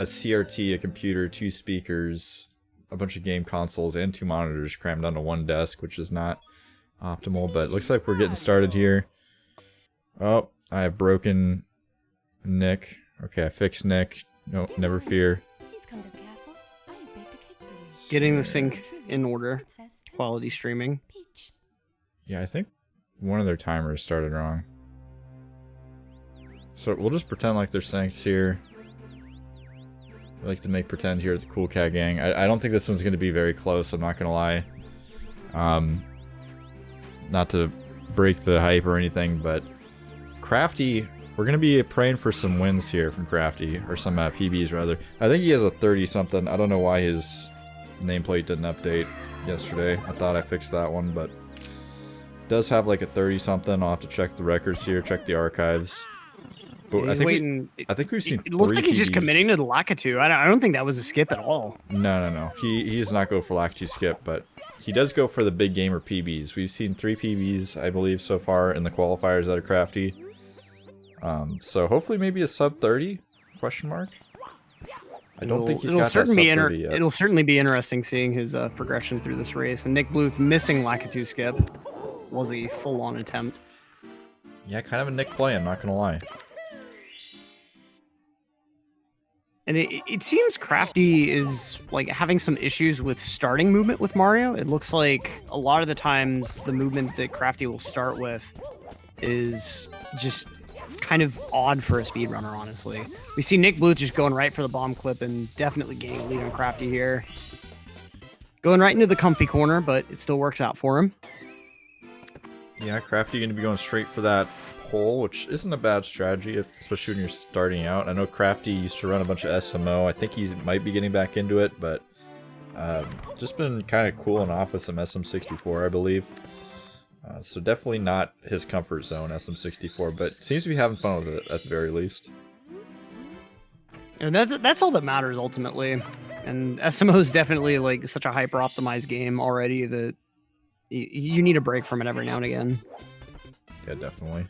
a CRT, a computer, 2 speakers, a bunch of game consoles, and 2 monitors crammed onto one desk, which is not optimal, but it looks like we're getting started here. Oh, I have broken Nick. Okay, I fixed Nick. No, never fear. Getting the sync in order. Quality streaming. Yeah, I think one of their timers started wrong. So we'll just pretend like they're synced here. I like to make pretend here at the Cool Cat Gang. I don't think this one's going to be very close, I'm not going to lie. Not to break the hype or anything, but Crafty, we're going to be praying for some wins here from Crafty, or some PBs rather. I think he has a 30-something. I don't know why his nameplate didn't update yesterday. I thought I fixed that one, but does have like a 30-something. I'll have to check the records here, check the archives. But I think we've seen. It looks like he's just PBs. committing to the Lakitu. I don't think that was a skip at all. No. He does not go for Lakitu skip, but he does go for the big gamer PBs. We've seen 3 PBs, I believe, so far in the qualifiers that are Crafty. So hopefully maybe a sub 30? Question mark. I don't think he's got that sub 30 yet. It'll certainly be interesting seeing his progression through this race. And NickBluth missing Lakitu skip was a full-on attempt. Yeah, kind of a Nick play, I'm not gonna lie. And it seems Crafty is like having some issues with starting movement with Mario. It looks like a lot of the times the movement that Crafty will start with is just kind of odd for a speedrunner, honestly. We see NickBluth just going right for the bomb clip and definitely gaining a lead on Crafty here. Going right into the comfy corner, but it still works out for him. Yeah, Crafty going to be going straight for that hole, which isn't a bad strategy, especially when you're starting out. I know Crafty used to run a bunch of SMO. I think he might be getting back into it, but just been kind of cooling off with some SM64, I believe. So definitely not his comfort zone, SM64, but seems to be having fun with it at the very least. And that's all that matters ultimately. And SMO is definitely like such a hyper optimized game already that you need a break from it every now and again. Yeah, definitely.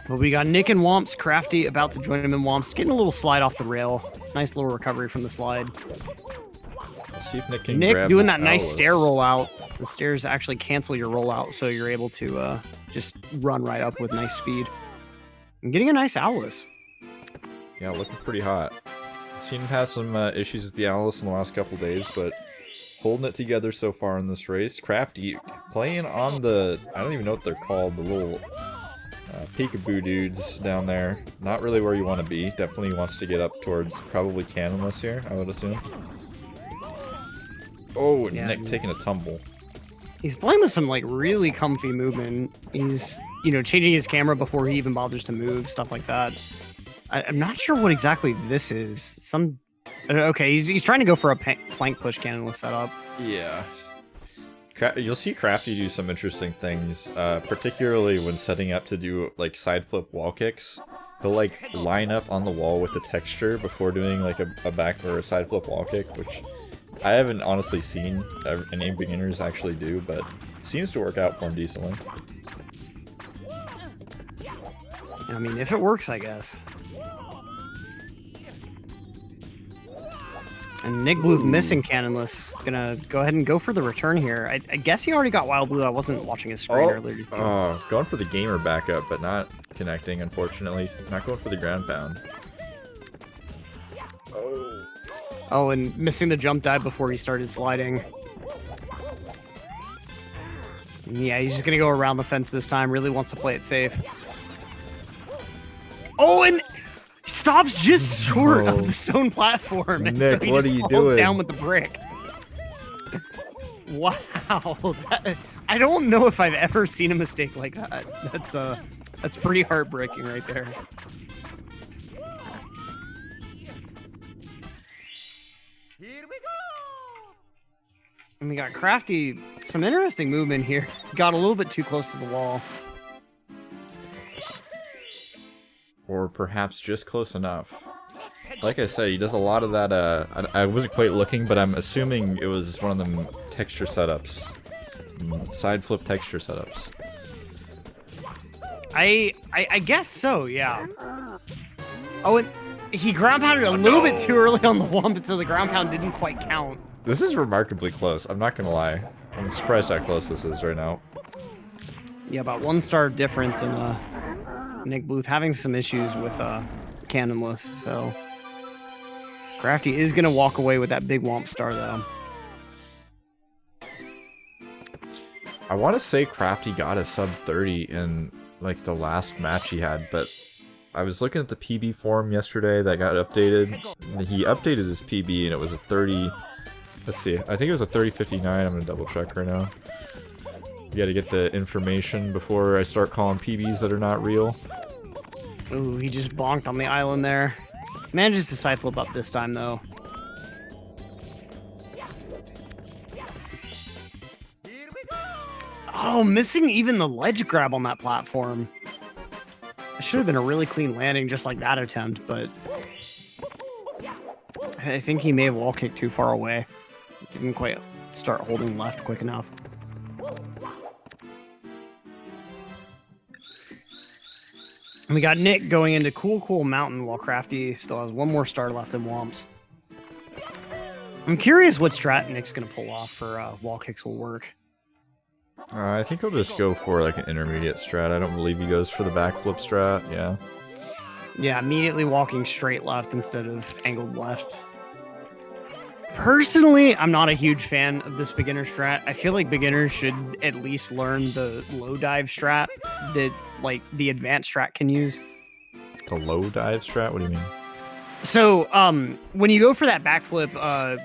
But we got Nick and Womps, Crafty about to join him in Womps, getting a little slide off the rail. Nice little recovery from the slide. Let's see if Nick can Nick grab doing this that nice Alice. stair rollout. The stairs actually cancel your rollout, so you're able to just run right up with nice speed. And getting a nice Alice. Yeah, looking pretty hot. Seen him have some issues with the Alice in the last couple days, but holding it together so far in this race. Crafty playing on the, I don't even know what they're called, the little peekaboo dudes down there. Not really where you want to be. Definitely wants to get up towards probably cannonless here, I would assume. Oh, and Yeah, Nick taking a tumble. He's playing with some like really comfy movement. He's, changing his camera before he even bothers to move, stuff like that. I'm not sure what exactly this is. Okay, he's trying to go for a plank push cannonless setup. Yeah. You'll see Crafty do some interesting things, particularly when setting up to do like side flip wall kicks. He'll like line up on the wall with the texture before doing like a back or a side flip wall kick, which I haven't honestly seen any beginners actually do, but it seems to work out for him decently. I mean, if it works, I guess. And NickBluth missing cannonless. Gonna go ahead and go for the return here. I guess he already got Wild Blue. I wasn't watching his screen earlier. Going for the gamer backup, but not connecting, unfortunately. Not going for the ground pound. Oh, and missing the jump dive before he started sliding. Yeah, he's just gonna go around the fence this time. Really wants to play it safe. Oh, and stops just short of the stone platform. And Nick, so he what just are you falls doing? down with the brick. Wow. I don't know if I've ever seen a mistake like that. That's pretty heartbreaking right there. Here we go! And we got Crafty, some interesting movement here. Got a little bit too close to the wall. Or perhaps just close enough. Like I said, he does a lot of that, I wasn't quite looking, but I'm assuming it was one of them texture setups. Side flip texture setups. I guess so, yeah. Oh, and He ground pounded a little bit too early on the womp, so the ground pound didn't quite count. This is remarkably close. I'm not gonna lie. I'm surprised how close this is right now. Yeah, about 1 star difference in NickBluth having some issues with cannonless, so Crafty is gonna walk away with that big womp star though. I want to say Crafty got a sub 30 in like the last match he had, but I was looking at the PB forum yesterday that got updated. He updated his PB and it was a 30. Let's see. I think it was a 30.59. I'm gonna double check right now. You got to get the information before I start calling PBs that are not real. Ooh, he just bonked on the island there. Manages to side flip up this time though. Oh, missing even the ledge grab on that platform. It should have been a really clean landing just like that attempt, but I think he may have wall kicked too far away. Didn't quite start holding left quick enough. And we got Nick going into Cool Mountain while Crafty still has 1 more star left in Womps. I'm curious what strat Nick's going to pull off for wall kicks will work. I think he'll just go for like an intermediate strat. I don't believe he goes for the backflip strat. Yeah. Yeah, immediately walking straight left instead of angled left. Personally, I'm not a huge fan of this beginner strat. I feel like beginners should at least learn the low dive strat that like the advanced strat can use. The low dive strat? What do you mean? So, when you go for that backflip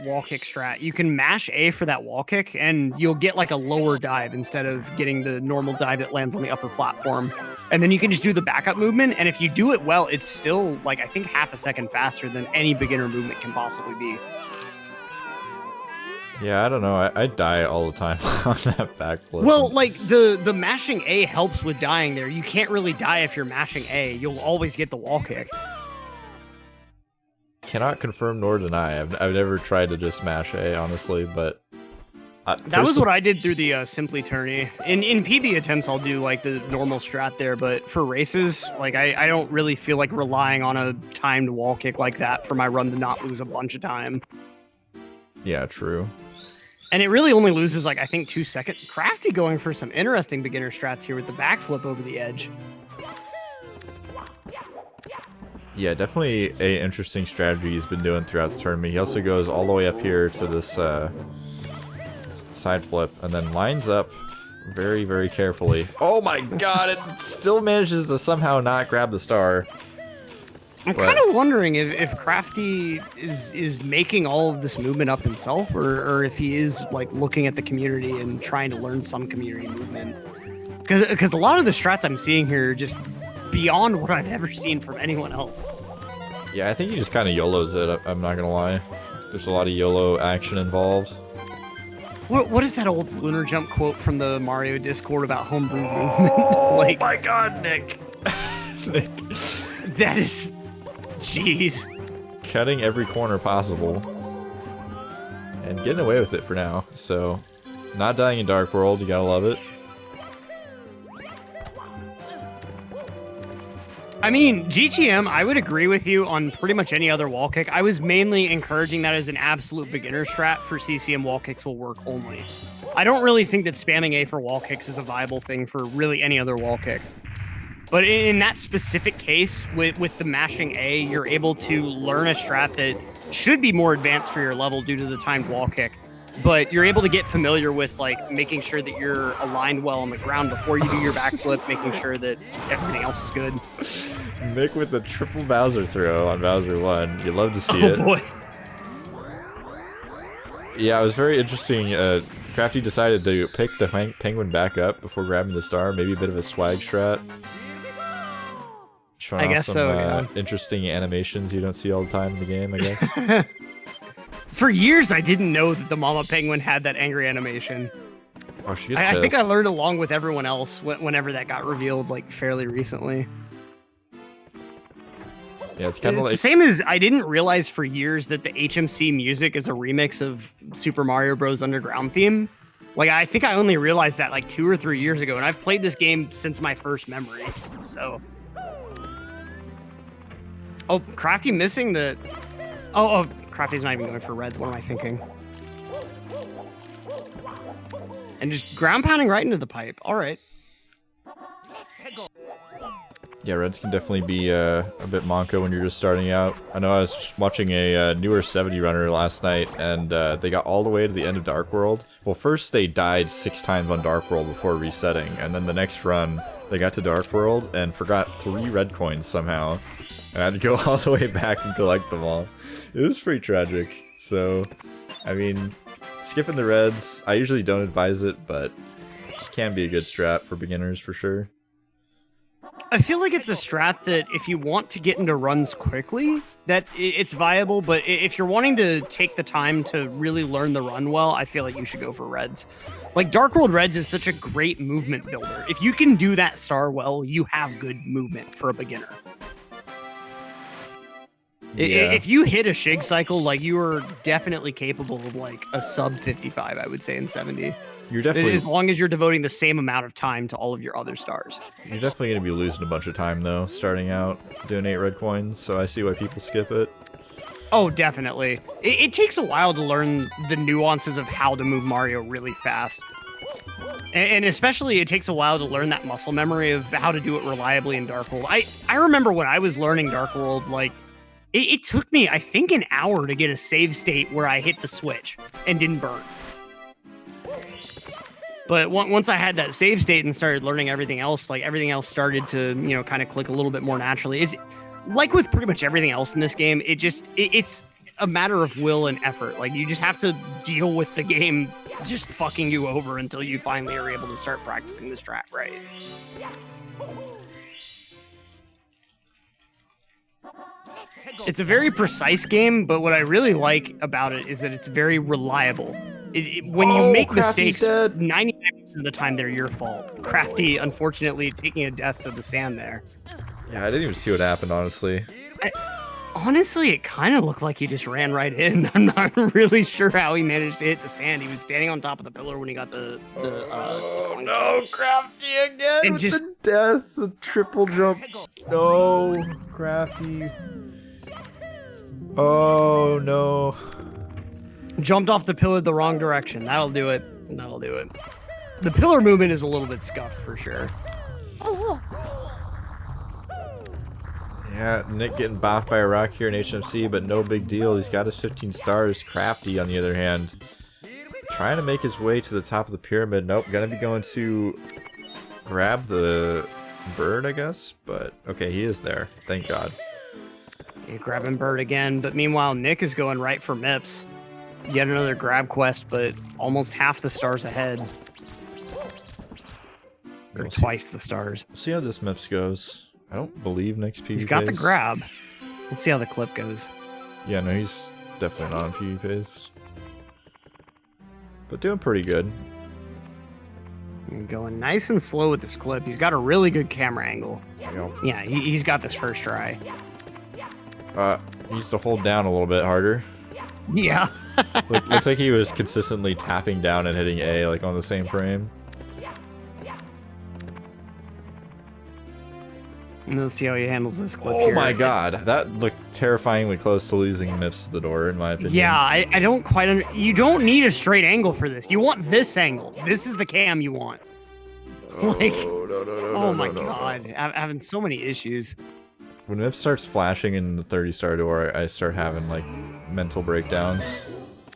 wall kick strat, you can mash A for that wall kick, and you'll get like a lower dive instead of getting the normal dive that lands on the upper platform. And then you can just do the backup movement, and if you do it well, it's still like I think half a second faster than any beginner movement can possibly be. Yeah, I don't know. I die all the time on that backflip. Well, like the mashing A helps with dying there. You can't really die if you're mashing A. You'll always get the wall kick. Cannot confirm nor deny. I've never tried to just mash A, honestly, but that was what I did through the Simply tourney. In PB attempts, I'll do like the normal strat there, but for races, like I don't really feel like relying on a timed wall kick like that for my run to not lose a bunch of time. Yeah, true. And it really only loses like I think 2 seconds. Crafty going for some interesting beginner strats here with the backflip over the edge. Yeah, definitely a interesting strategy he's been doing throughout the tournament. He also goes all the way up here to this side flip and then lines up very, very carefully. Oh my god, it still manages to somehow not grab the star. I'm kind of wondering if Crafty is making all of this movement up himself, or if he is like looking at the community and trying to learn some community movement. Because a lot of the strats I'm seeing here are just beyond what I've ever seen from anyone else. Yeah, I think he just kind of YOLOs it, I'm not gonna lie. There's a lot of YOLO action involved. What is that old Lunar Jump quote from the Mario Discord about homebrew movement? Oh like, my god, Nick! Nick. That is... Jeez. Cutting every corner possible. And getting away with it for now, so... Not dying in Dark World, you gotta love it. I mean, GTM, I would agree with you on pretty much any other wall kick. I was mainly encouraging that as an absolute beginner strat for CCM wall kicks will work only. I don't really think that spamming A for wall kicks is a viable thing for really any other wall kick. But in that specific case, with the mashing A, you're able to learn a strat that should be more advanced for your level due to the timed wall kick. But you're able to get familiar with like making sure that you're aligned well on the ground before you do your backflip, making sure that everything else is good. Nick with the triple Bowser throw on Bowser 1. You love to see it. Oh boy. Yeah, it was very interesting. Crafty decided to pick the penguin back up before grabbing the star. Maybe a bit of a swag strat. Showing I off guess some, so, yeah. Interesting animations you don't see all the time in the game, I guess. For years, I didn't know that the Mama Penguin had that angry animation. Oh, she gets I think I pissed. learned along with everyone else whenever that got revealed, like fairly recently. Yeah, it's kind of It's like... the same as I didn't realize for years that the HMC music is a remix of Super Mario Bros. Underground theme. Like, I think I only realized that like 2 or 3 years ago, and I've played this game since my first memories, so... Oh, Crafty missing the... Oh, Crafty's not even going for reds. What am I thinking? And just ground pounding right into the pipe. All right. Yeah, reds can definitely be a bit monko when you're just starting out. I know I was watching a newer 70 runner last night, and they got all the way to the end of Dark World. Well, first they died 6 times on Dark World before resetting, and then the next run, they got to Dark World and forgot 3 red coins somehow. And I had to go all the way back and collect them all. It was pretty tragic. So, I mean, skipping the reds, I usually don't advise it, but it can be a good strat for beginners for sure. I feel like it's a strat that if you want to get into runs quickly, that it's viable, but if you're wanting to take the time to really learn the run well, I feel like you should go for reds. Like, Dark World Reds is such a great movement builder. If you can do that star well, you have good movement for a beginner. Yeah. If you hit a Shig cycle, like, you are definitely capable of like a sub 55, I would say, in 70. You're definitely, as long as you're devoting the same amount of time to all of your other stars. You're definitely going to be losing a bunch of time, though, starting out doing 8 red coins, so I see why people skip it. Oh, definitely. It takes a while to learn the nuances of how to move Mario really fast. And especially, it takes a while to learn that muscle memory of how to do it reliably in Dark World. I remember when I was learning Dark World, like, it took me, I think, an hour to get a save state where I hit the switch and didn't burn. But once I had that save state and started learning everything else, like, everything else started to, you know, kind of click a little bit more naturally. Is like with pretty much everything else in this game, it's a matter of will and effort. Like, you just have to deal with the game just fucking you over until you finally are able to start practicing this strat right. It's a very precise game, but what I really like about it is that it's very reliable. When you make mistakes, 99% of the time they're your fault. Crafty, unfortunately, taking a death to the sand there. Yeah, I didn't even see what happened, honestly. Honestly, it kind of looked like he just ran right in. I'm not really sure how he managed to hit the sand. He was standing on top of the pillar when he got the oh no, Crafty again and with just the death, the triple jump. No, Crafty. Oh no. jumped off the pillar the wrong direction. That'll do it. That'll do it. The pillar movement is a little bit scuffed for sure. Yeah, Nick getting bopped by a rock here in HMC, but no big deal. He's got his 15 stars. Crafty, on the other hand, trying to make his way to the top of the pyramid. Nope, gonna be going to grab the bird, I guess. But okay, he is there. Thank God. Okay, grabbing bird again, but meanwhile, Nick is going right for Mips. Yet another grab quest, but almost half the stars ahead. Or twice the stars. We'll see how this Mips goes. I don't believe Nick's PvP. He's got the grab. Let's see how the clip goes. Yeah, no, he's definitely not on PvPs. But doing pretty good. Going nice and slow with this clip. He's got a really good camera angle. Yep. Yeah, he's got this first try. He needs to hold down a little bit harder. Yeah. Looks like he was consistently tapping down and hitting A like on the same frame. And let's see how he handles this clip Oh here. my God, that looked terrifyingly close to losing Mips to the door, in my opinion. Yeah, I don't quite you don't need a straight angle for this. You want this angle. This is the cam you want. Like, oh my God, I'm having so many issues. When Mips starts flashing in the 30-star door, I start having like mental breakdowns.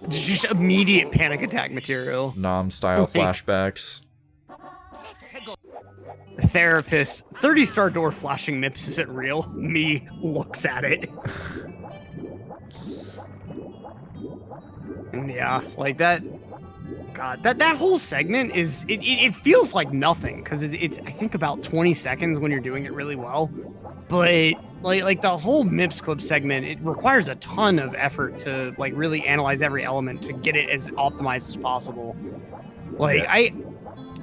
Just immediate panic attack material. Nom-style flashbacks. Therapist, 30-star door flashing Mips isn't real. Me looks at it. Yeah, like that. God, that whole segment is it feels like nothing because it's I think about 20 seconds when you're doing it really well, but like the whole Mips clip segment, it requires a ton of effort to like really analyze every element to get it as optimized as possible. Like yeah.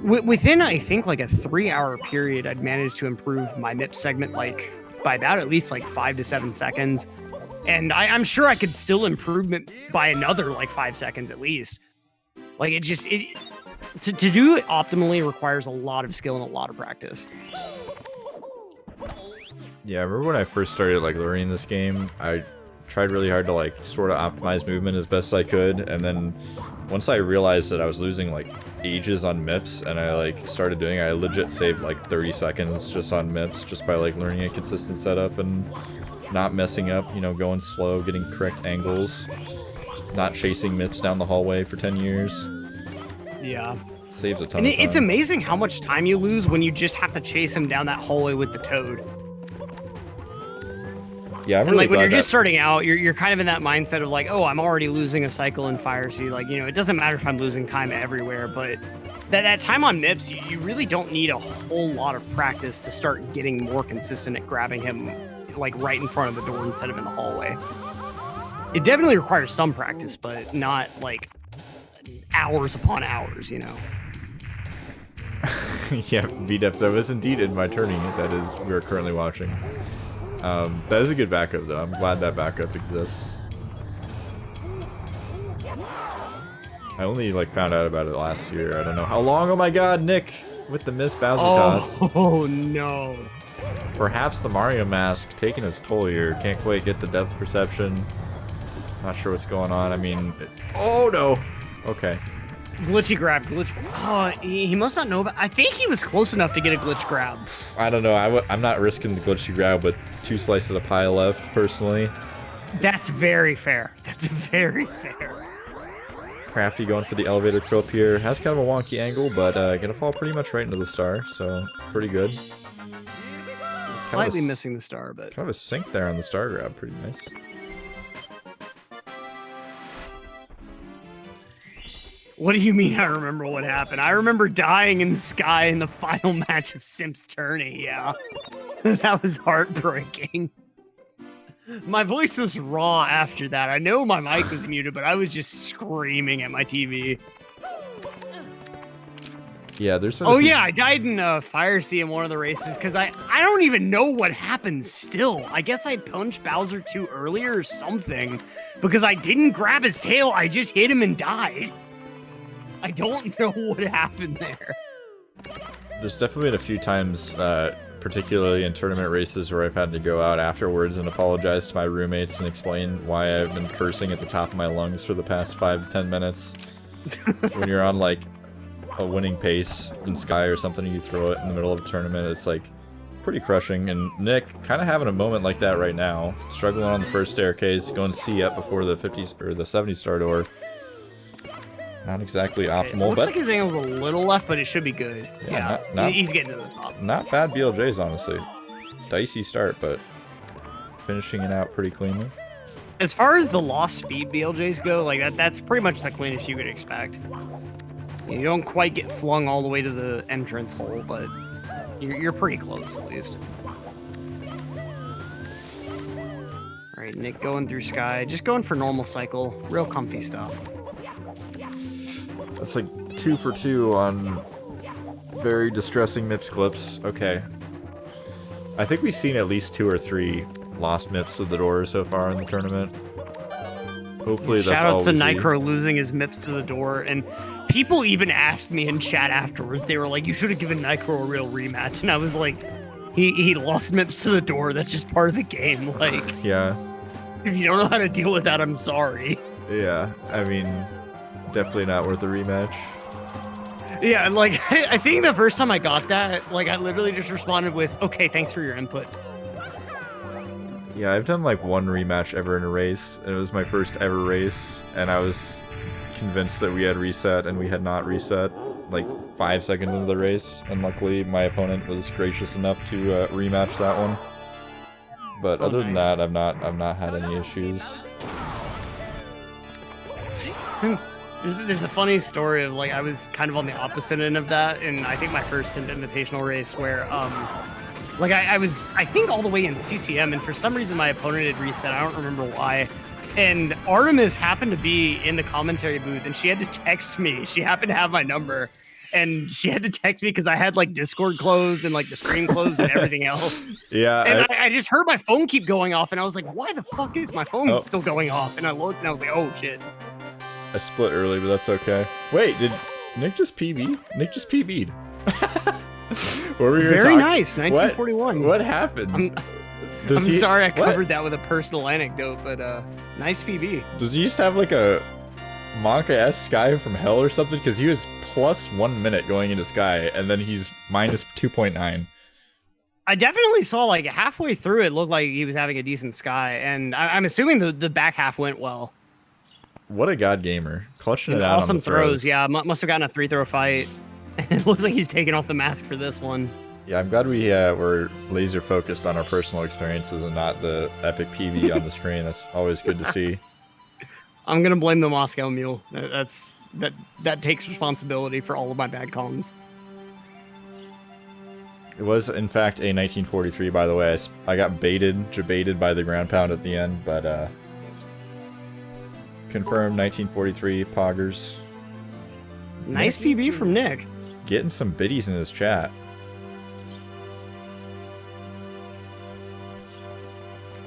Within, I think, like a 3-hour period, I'd managed to improve my MIP segment, like, by about at least, like, 5 to 7 seconds. And I'm sure I could still improve it by another, like, 5 seconds at least. Like, to do it optimally requires a lot of skill and a lot of practice. Yeah, I remember when I first started like learning this game, I tried really hard to like sort of optimize movement as best I could, and then once I realized that I was losing like ages on MIPS and I like started doing it, I legit saved like 30 seconds just on MIPS just by like learning a consistent setup and not messing up, you know, going slow, getting correct angles, not chasing MIPS down the hallway for 10 years. Yeah. Saves a ton And of time. it's amazing how much time you lose when you just have to chase him down that hallway with the toad. Yeah, I'm And really like when you're glad just starting out, you're kind of in that mindset of like, oh, I'm already losing a cycle in Fire Sea. Like, you know, it doesn't matter if I'm losing time everywhere, but that time on MIPS, you really don't need a whole lot of practice to start getting more consistent at grabbing him like right in front of the door instead of in the hallway. It definitely requires some practice, but not like hours upon hours, you know. Yeah, VDEP, that was indeed in my turning. That is, we are currently watching. That is a good backup, though. I'm glad that backup exists. I only like found out about it last year. I don't know how long. Oh my God, Nick with the missed Bowser toss. Oh no! Perhaps the Mario mask taking its toll here. Can't quite get the depth perception. Not sure what's going on. I mean, oh no. Okay. Glitchy grab, glitch. Oh, he must not know about. I think he was close enough to get a glitch grab. I don't know. I'm not risking the glitchy grab with 2 slices of pie left, personally. That's very fair. That's very fair. Crafty going for the elevator clip here. Has kind of a wonky angle, but gonna fall pretty much right into the star, so pretty good. Slightly missing the star, but kind of a sink there on the star grab. Pretty nice. what do you mean I remember what happened? I remember dying in the sky in the final match of Sim's Tourney, yeah. That was heartbreaking. My voice was raw after that. I know my mic was muted, but I was just screaming at my TV. Yeah, there's. Oh yeah, I died in Fire Sea in one of the races because I don't even know what happened still. I guess I punched Bowser too early or something because I didn't grab his tail. I just hit him and died. I don't know what happened there. There's definitely been a few times, particularly in tournament races, where I've had to go out afterwards and apologize to my roommates and explain why I've been cursing at the top of my lungs for the past 5 to 10 minutes. When you're on like a winning pace in Sky or something, you throw it in the middle of a tournament, it's like pretty crushing. And Nick kind of having a moment like that right now, struggling on the first staircase, going C up before the 50s or the 70 star door. Not exactly optimal, looks like his angle's a little left, but it should be good. Yeah, he's getting to the top. Not bad BLJs, honestly. Dicey start, but finishing it out pretty cleanly. As far as the lost speed BLJs go, like that's pretty much the cleanest you could expect. You don't quite get flung all the way to the entrance hole, but you're pretty close at least. All right, Nick going through Sky, just going for normal cycle, real comfy stuff. That's like 2 for 2 on very distressing MIPS clips. Okay. I think we've seen at least 2 or 3 lost MIPS of the door so far in the tournament. Hopefully that's all we see. Shout out to Nitro losing his MIPS to the door, and people even asked me in chat afterwards. They were like, "You should have given Nitro a real rematch," and I was like, "He lost MIPS to the door. That's just part of the game. Like, yeah. If you don't know how to deal with that, I'm sorry." Yeah, I mean, definitely not worth a rematch. Yeah, like I think the first time I got that, like I literally just responded with, "Okay, thanks for your input." Yeah, I've done like 1 rematch ever in a race, and it was my first ever race, and I was convinced that we had reset, and we had not reset like 5 seconds into the race, and luckily my opponent was gracious enough to rematch that one. But other than that, I've not had any issues. There's a funny story of like I was kind of on the opposite end of that, and I think my first Sim Invitational race where like I was I think all the way in CCM, and for some reason my opponent had reset. I don't remember why. And Artemis happened to be in the commentary booth, and she had to text me. She happened to have my number, and she had to text me because I had like Discord closed and like the stream closed and everything else. Yeah. And I just heard my phone keep going off, and I was like, "Why the fuck is my phone still going off?" And I looked, and I was like, "Oh shit." I split early, but that's okay. Wait, did Nick just PB? Nick just PB'd. Very nice, 1941. What happened? Does I'm he- sorry I what? covered that with a personal anecdote, but nice PB. Does he just have like a Monka-esque Sky from hell or something? Because he was plus 1 minute going into Sky, and then he's minus 2.9. I definitely saw like halfway through it looked like he was having a decent Sky, and I'm assuming the back half went well. What a god gamer. Clutching it out Awesome on the throws, yeah. Must have gotten a 3-throw fight. It looks like he's taking off the mask for this one. Yeah, I'm glad we were laser focused on our personal experiences and not the epic PV on the screen. That's always good to see. I'm gonna blame the Moscow Mule. That takes responsibility for all of my bad comms. It was, in fact, a 1943, by the way. I got jebaited by the ground pound at the end, but confirmed 1943 poggers. Nice PB from Nick. Getting some biddies in his chat.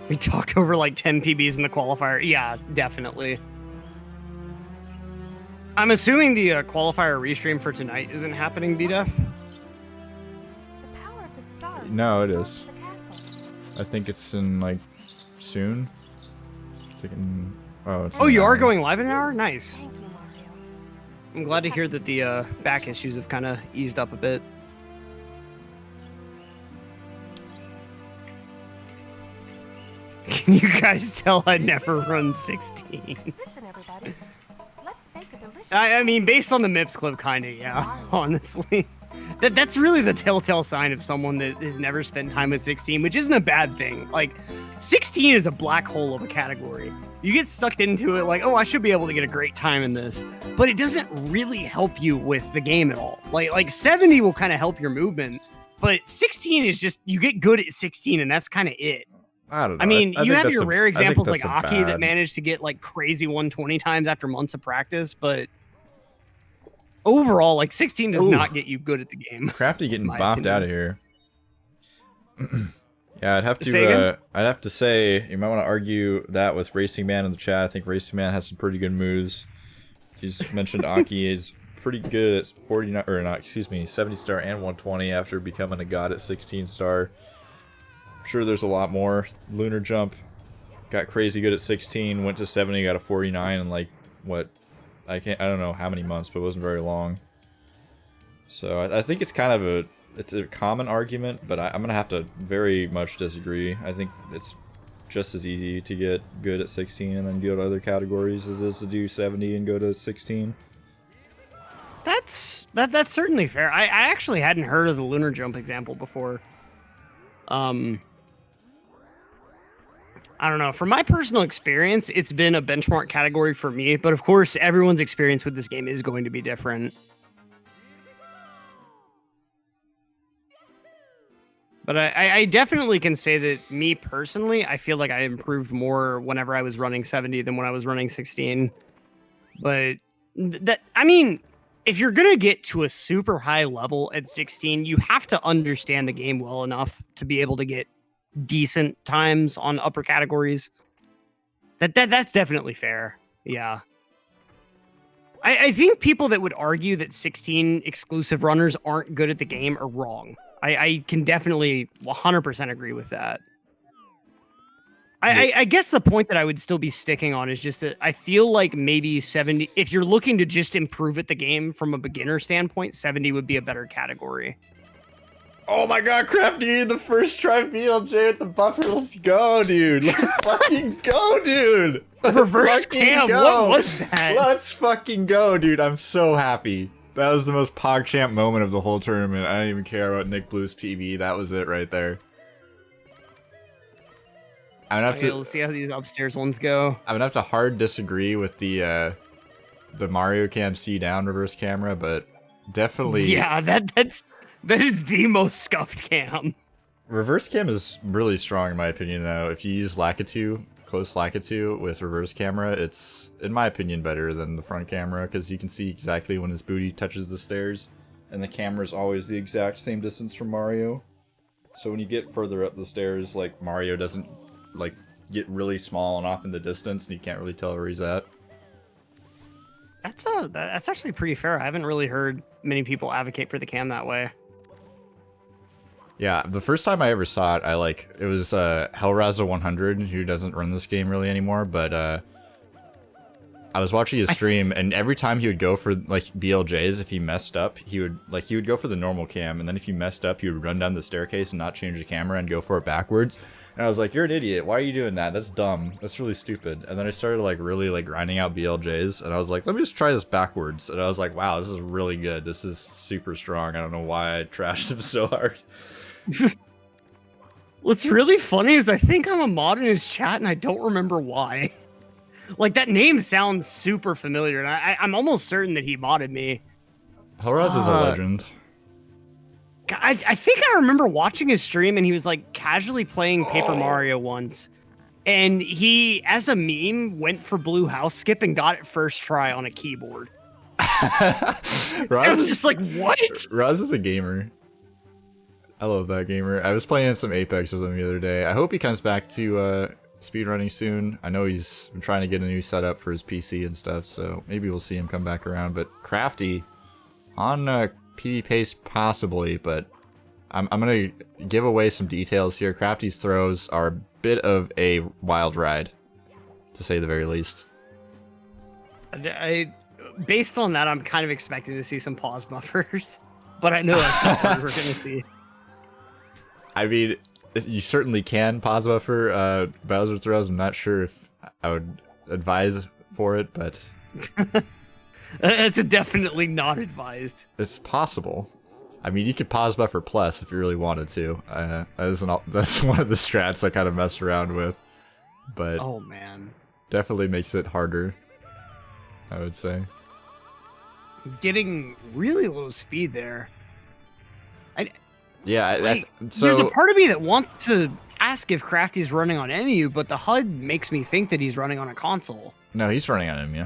We talked over like 10 PBs in the qualifier. Yeah, definitely. I'm assuming the qualifier restream for tonight isn't happening, BDF? No, it is. I think it's in, like, soon. It's like in, it's Oh, in you an are hour. going live in an hour? Nice. I'm glad to hear that the back issues have kind of eased up a bit. Can you guys tell I never run 16? I mean, based on the MIPS clip, kind of, yeah, honestly. That's really the telltale sign of someone that has never spent time with 16, which isn't a bad thing. Like, 16 is a black hole of a category. You get sucked into it like, oh, I should be able to get a great time in this. But it doesn't really help you with the game at all. Like 70 will kind of help your movement, but 16 is just, you get good at 16 and that's kind of it. I don't know. I mean, I you think have that's your rare I think examples like that's a Aki that bad- managed to get like crazy 120 times after months of practice, but overall, like 16 does Ooh. not get you good at the game. Crafty getting my bopped opinion. out of here. Yeah, I'd have Say again? to. I'd have to say you might want to argue that with Racing Man in the chat. I think Racing Man has some pretty good moves. He's mentioned Aki is pretty good at 49 or not. Excuse me, 70 star and 120 after becoming a god at 16 star. I'm sure there's a lot more. Lunar Jump got crazy good at 16. Went to 70, got a 49 in like what? I don't know how many months, but it wasn't very long. So I think it's kind of it's a common argument, but I'm gonna have to very much disagree. I think it's just as easy to get good at 16 and then go to other categories as it is to do 70 and go to 16. That's certainly fair. I actually hadn't heard of the lunar jump example before. I don't know. From my personal experience, it's been a benchmark category for me, but of course, everyone's experience with this game is going to be different. But I definitely can say that me personally, I feel like I improved more whenever I was running 70 than when I was running 16. But I mean, if you're going to get to a super high level at 16, you have to understand the game well enough to be able to get decent times on upper categories. That's definitely fair. Yeah. I think people that would argue that 16 exclusive runners aren't good at the game are wrong. I can definitely 100% agree with that. I guess the point that I would still be sticking on is just that I feel like maybe 70, if you're looking to just improve at the game from a beginner standpoint, 70 would be a better category. Oh my god, Crafty, the first try BLJ with the buffer. Let's go, dude. Let's fucking go, dude. Let's Reverse fucking cam, go. what was that? Let's fucking go, dude. I'm so happy. That was the most PogChamp moment of the whole tournament. I don't even care about NickBluth's PB. That was it right there. I'm gonna have to. Let's see how these upstairs ones go. I'm gonna have to hard disagree with the Mario Cam C down reverse camera, but definitely. Yeah, that is the most scuffed cam. Reverse cam is really strong in my opinion, though. If you use Lakitu, close Lakitu with reverse camera, it's, in my opinion, better than the front camera because you can see exactly when his booty touches the stairs, and the camera is always the exact same distance from Mario. So when you get further up the stairs, like Mario doesn't like get really small and off in the distance, and you can't really tell where he's at. That's actually pretty fair. I haven't really heard many people advocate for the cam that way. Yeah, the first time I ever saw it, it was Hellraiser 100, who doesn't run this game really anymore, but I was watching his stream, and every time he would go for like BLJs, if he messed up, he would go for the normal cam, and then if he messed up, he would run down the staircase and not change the camera and go for it backwards. And I was like, "You're an idiot. Why are you doing that? That's dumb. That's really stupid." And then I started like really like grinding out BLJs, and I was like, "Let me just try this backwards." And I was like, "Wow, this is really good. This is super strong. I don't know why I trashed him so hard." What's really funny is I think I'm a mod in his chat, and I don't remember why. Like, that name sounds super familiar, and I'm almost certain that he modded me. Hellraz is a legend. I think I remember watching his stream, and he was, like, casually playing Paper Mario once. And he, as a meme, went for Blue House Skip and got it first try on a keyboard. I was just like, what? Raz is a gamer. I love that gamer. I was playing some Apex with him the other day. I hope he comes back to speedrunning soon. I know he's been trying to get a new setup for his PC and stuff, so maybe we'll see him come back around. But Crafty on PD pace possibly, but I'm gonna give away some details here. Crafty's throws are a bit of a wild ride, to say the very least. Based on that, I'm kind of expecting to see some pause buffers, but I know that's not what we're gonna see. I mean, you certainly can pause buffer Bowser throws. I'm not sure if I would advise for it, but it's definitely not advised. It's possible. I mean, you could pause buffer plus if you really wanted to. That's one of the strats I kind of messed around with, but oh man, definitely makes it harder, I would say. Getting really low speed there. Yeah, so there's a part of me that wants to ask if Crafty's running on EMU, but the HUD makes me think that he's running on a console. No, he's running on EMU.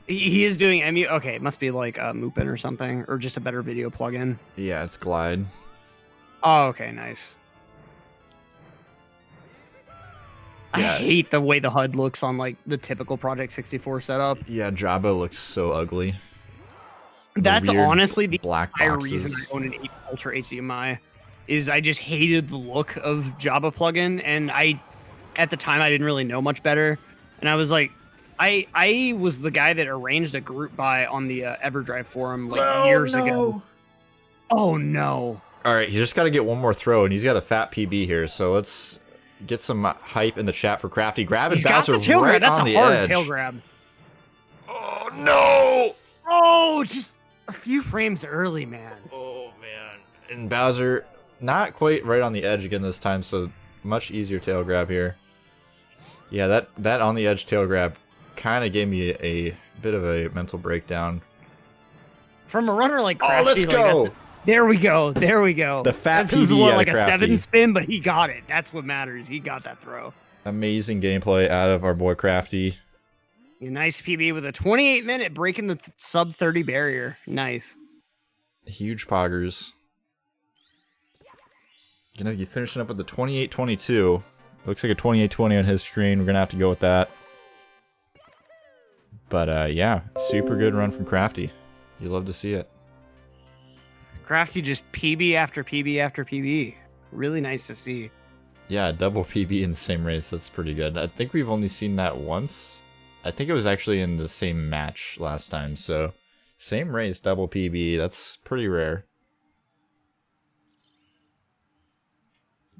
He is doing EMU? Okay, it must be like Moopin or something, or just a better video plugin. Yeah, it's Glide. Oh, okay, nice. Yeah. I hate the way the HUD looks on like the typical Project 64 setup. Yeah, Jabba looks so ugly. That's honestly the black entire reason I own an Ultra HDMI, is I just hated the look of Jabba plugin, and at the time I didn't really know much better, and I was like, I was the guy that arranged a group buy on the EverDrive forum like years ago. Oh no! All right, he's just got to get one more throw, and he's got a fat PB here, so let's get some hype in the chat for Crafty. Grabbing Bowser got the tail right grab. That's on a the hard edge. tail grab. Oh no! Oh, just a few frames early, man. Oh man! And Bowser not quite right on the edge again this time, so much easier tail grab here. Yeah, that on the edge tail grab kind of gave me a bit of a mental breakdown. From a runner like Crafty, let's go! There we go. There we go. The fat That was PB like out a of 7 Crafty. spin, but he got it. That's what matters. He got that throw. Amazing gameplay out of our boy Crafty. A nice PB with a 28-minute breaking the sub 30 barrier. Nice. Huge poggers. Gonna be finishing up with the 28-22. Looks like a 28-20 on his screen. We're gonna have to go with that. But yeah, super good run from Crafty. You love to see it. Crafty just PB after PB after PB. Really nice to see. Yeah, double PB in the same race. That's pretty good. I think we've only seen that once. I think it was actually in the same match last time. So, same race, double PB. That's pretty rare.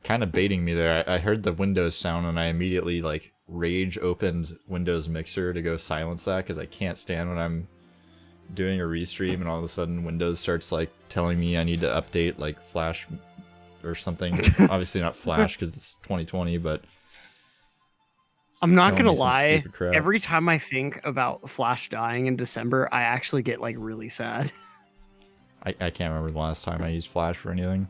Kind of baiting me there. I heard the Windows sound and I immediately like rage opened Windows Mixer to go silence that because I can't stand when I'm doing a restream and all of a sudden Windows starts like telling me I need to update like Flash or something. Obviously not Flash because it's 2020, but I'm not gonna lie. Every time I think about Flash dying in December, I actually get like really sad. I can't remember the last time I used Flash for anything.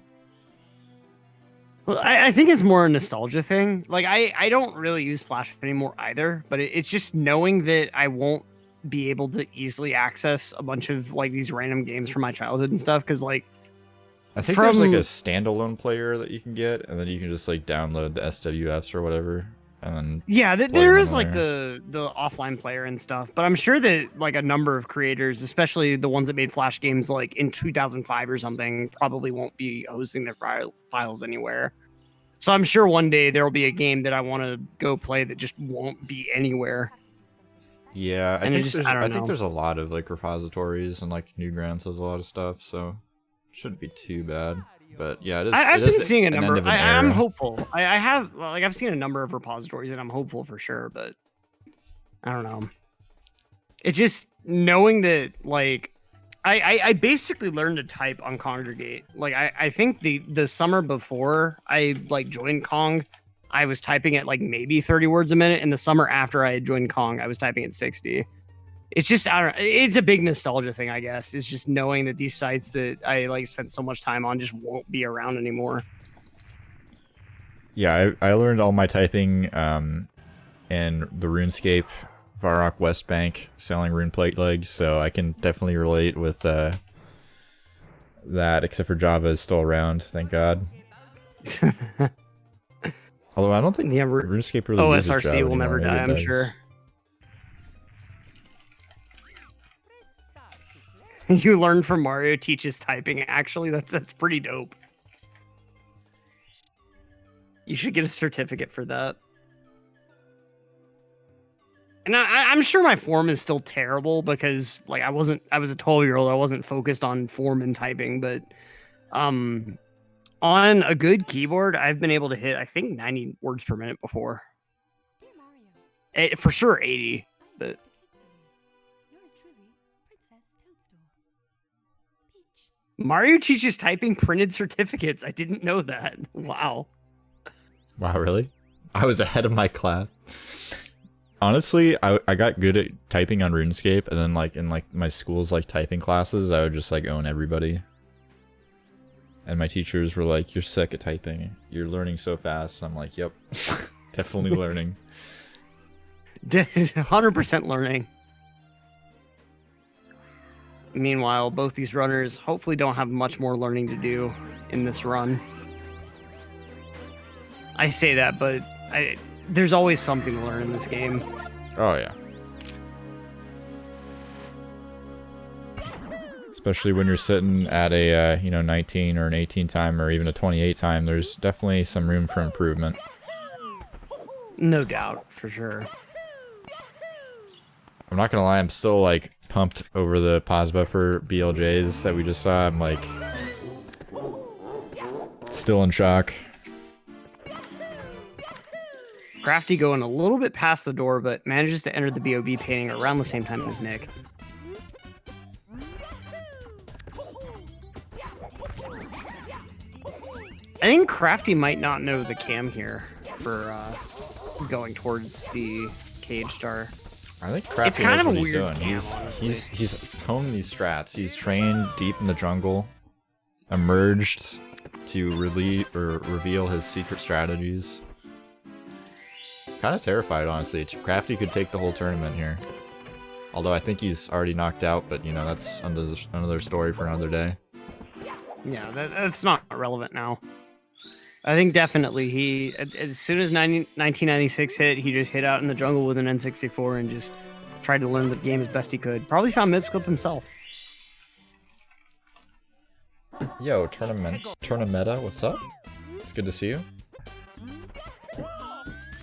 Well, I think it's more a nostalgia thing. Like I don't really use Flash anymore either, but it's just knowing that I won't be able to easily access a bunch of like these random games from my childhood and stuff. Because like, I think there's like a standalone player that you can get, and then you can just like download the SWFs or whatever. and then Yeah, play there them is like later. the offline player and stuff, but I'm sure that like a number of creators, especially the ones that made Flash games like in 2005 or something, probably won't be hosting their files anywhere. So I'm sure one day there will be a game that I want to go play that just won't be anywhere. Yeah, And it just, I I don't think know. there's a lot of like repositories, and like Newgrounds has a lot of stuff, so it shouldn't be too bad. But yeah, I've it been is seeing a an number. end of an I'm era. hopeful. I have like I've seen a number of repositories, and I'm hopeful for sure. But I don't know. It's just knowing that like I basically learned to type on Congregate. Like I think the summer before I like joined Kong, I was typing at like maybe 30 words a minute, and the summer after I had joined Kong, I was typing at 60. It's just I don't. It's a big nostalgia thing, I guess. It's just knowing that these sites that I like spent so much time on just won't be around anymore. Yeah, I learned all my typing in the RuneScape Varrock West Bank selling rune plate legs, so I can definitely relate with that, except for Java is still around, thank God. Although I don't think Yeah, RuneScape really uses OSRC Java will never anymore. die, Maybe it I'm does. sure. You learn from Mario teaches typing. Actually, that's pretty dope. You should get a certificate for that. And I'm sure my form is still terrible because like I was a 12-year-old. I wasn't focused on form and typing, but on a good keyboard, I've been able to hit I think 90 words per minute before. For sure 80, but Mario teaches typing printed certificates. I didn't know that. Wow. Wow, really? I was ahead of my class. Honestly, I got good at typing on RuneScape, and then like in like my school's like typing classes, I would just like own everybody. And my teachers were like, "You're sick at typing. You're learning so fast." I'm like, "Yep, definitely learning." 100% learning. Meanwhile, both these runners hopefully don't have much more learning to do in this run. I say that, but there's always something to learn in this game. Oh yeah. Especially when you're sitting at a 19 or an 18 time or even a 28 time, there's definitely some room for improvement. No doubt, for sure. I'm not gonna lie, I'm still like pumped over the pause buffer BLJs that we just saw. I'm like still in shock. Crafty going a little bit past the door, but manages to enter the BOB painting around the same time as Nick. I think Crafty might not know the cam here for going towards the cage star. I think Crafty It's kind knows of a what he's weird doing. cam, He's honed these strats. He's trained deep in the jungle, emerged to reveal his secret strategies. Kind of terrified, honestly. Crafty could take the whole tournament here. Although I think he's already knocked out, but that's another story for another day. Yeah, that's not relevant now. I think definitely he, as soon as 1996 hit, he just hit out in the jungle with an N64 and just tried to learn the game as best he could. Probably found Mipsclip himself. Yo, Tournameta, what's up? It's good to see you.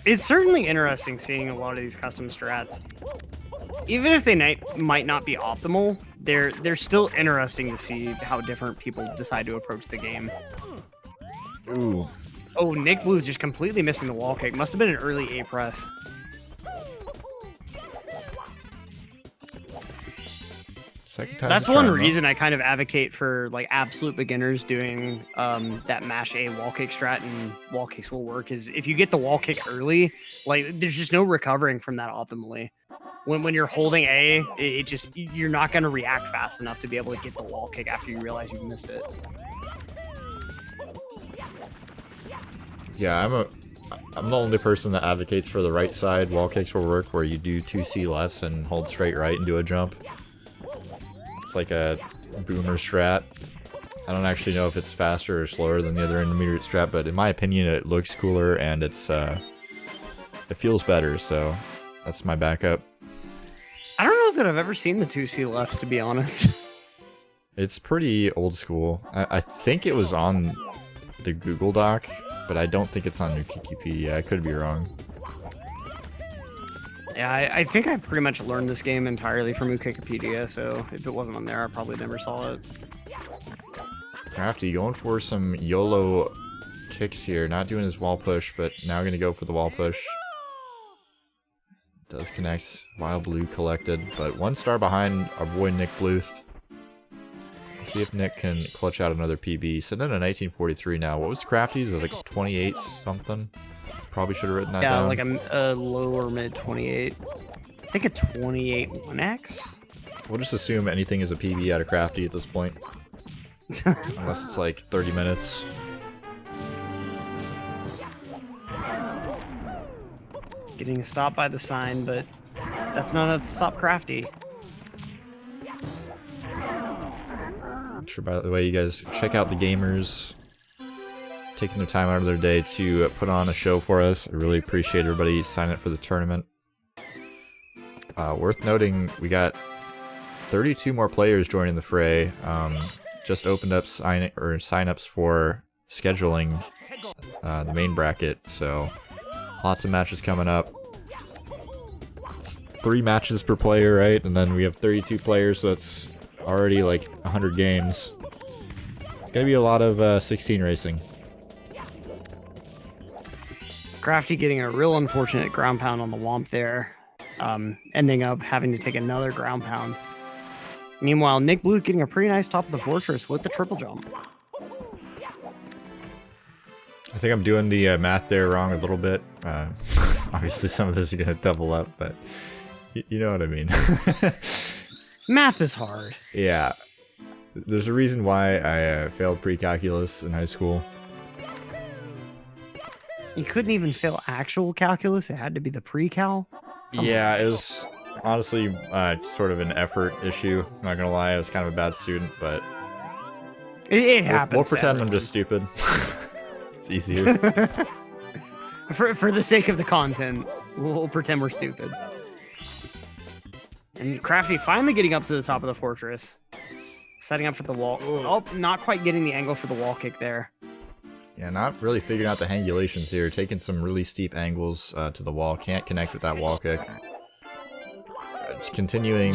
It's certainly interesting seeing a lot of these custom strats. Even if they might not be optimal, they're still interesting to see how different people decide to approach the game. Ooh. Oh, NickBluth just completely missing the wall kick. Must have been an early A press. That's one reason I kind of advocate for like absolute beginners doing that mash A wall kick strat, and wall kicks will work. Is if you get the wall kick early, like there's just no recovering from that optimally. When you're holding A, it just you're not going to react fast enough to be able to get the wall kick after you realize you've missed it. Yeah, I'm the only person that advocates for the right side wall kicks will work, where you do 2C lefts and hold straight right and do a jump. It's like a boomer strat. I don't actually know if it's faster or slower than the other intermediate strat, but in my opinion it looks cooler and it's it feels better, so that's my backup. I don't know that I've ever seen the 2C lefts, to be honest. It's pretty old school. I think it was on the Google Doc, but I don't think it's on Wikipedia. I could be wrong. Yeah, I think I pretty much learned this game entirely from Wikipedia, so if it wasn't on there, I probably never saw it. Crafty going for some YOLO kicks here. Not doing his wall push, but now going to go for the wall push. Does connect. Wild Blue collected, but 1 star behind our boy NickBluth. See if Nick can clutch out another PB. Sitting at a 1943 now. What was Crafty's? It was like 28 something. Probably should have written that down. Yeah, like a low or mid 28. I think a 28 1X. We'll just assume anything is a PB out of Crafty at this point. Unless it's like 30 minutes. Getting stopped by the sign, but that's not enough to stop Crafty. I'm sure, by the way, you guys check out the gamers taking their time out of their day to put on a show for us. I really appreciate everybody signing up for the tournament. Worth noting, we got 32 more players joining the fray. Just opened up sign-ups for scheduling the main bracket, so lots of matches coming up. It's 3 matches per player, right? And then we have 32 players, so that's already like 100 games. It's gonna be a lot of 16 racing. Crafty getting a real unfortunate ground pound on the Womp there, ending up having to take another ground pound. Meanwhile, NickBluth getting a pretty nice top of the fortress with the triple jump. I think I'm doing the math there wrong a little bit. Obviously, some of this are gonna double up, but you know what I mean. Math is hard. Yeah. There's a reason why I failed pre-calculus in high school. You couldn't even fail actual calculus. It had to be the pre-cal. Yeah, it was honestly sort of an effort issue. I'm not gonna lie, I was kind of a bad student, but it happens. We'll pretend I'm just stupid. It's easier. For the sake of the content, we'll pretend we're stupid. And Crafty finally getting up to the top of the fortress. Setting up for the wall. Oh, not quite getting the angle for the wall kick there. Yeah, not really figuring out the hangulations here. Taking some really steep angles to the wall. Can't connect with that wall kick. Just continuing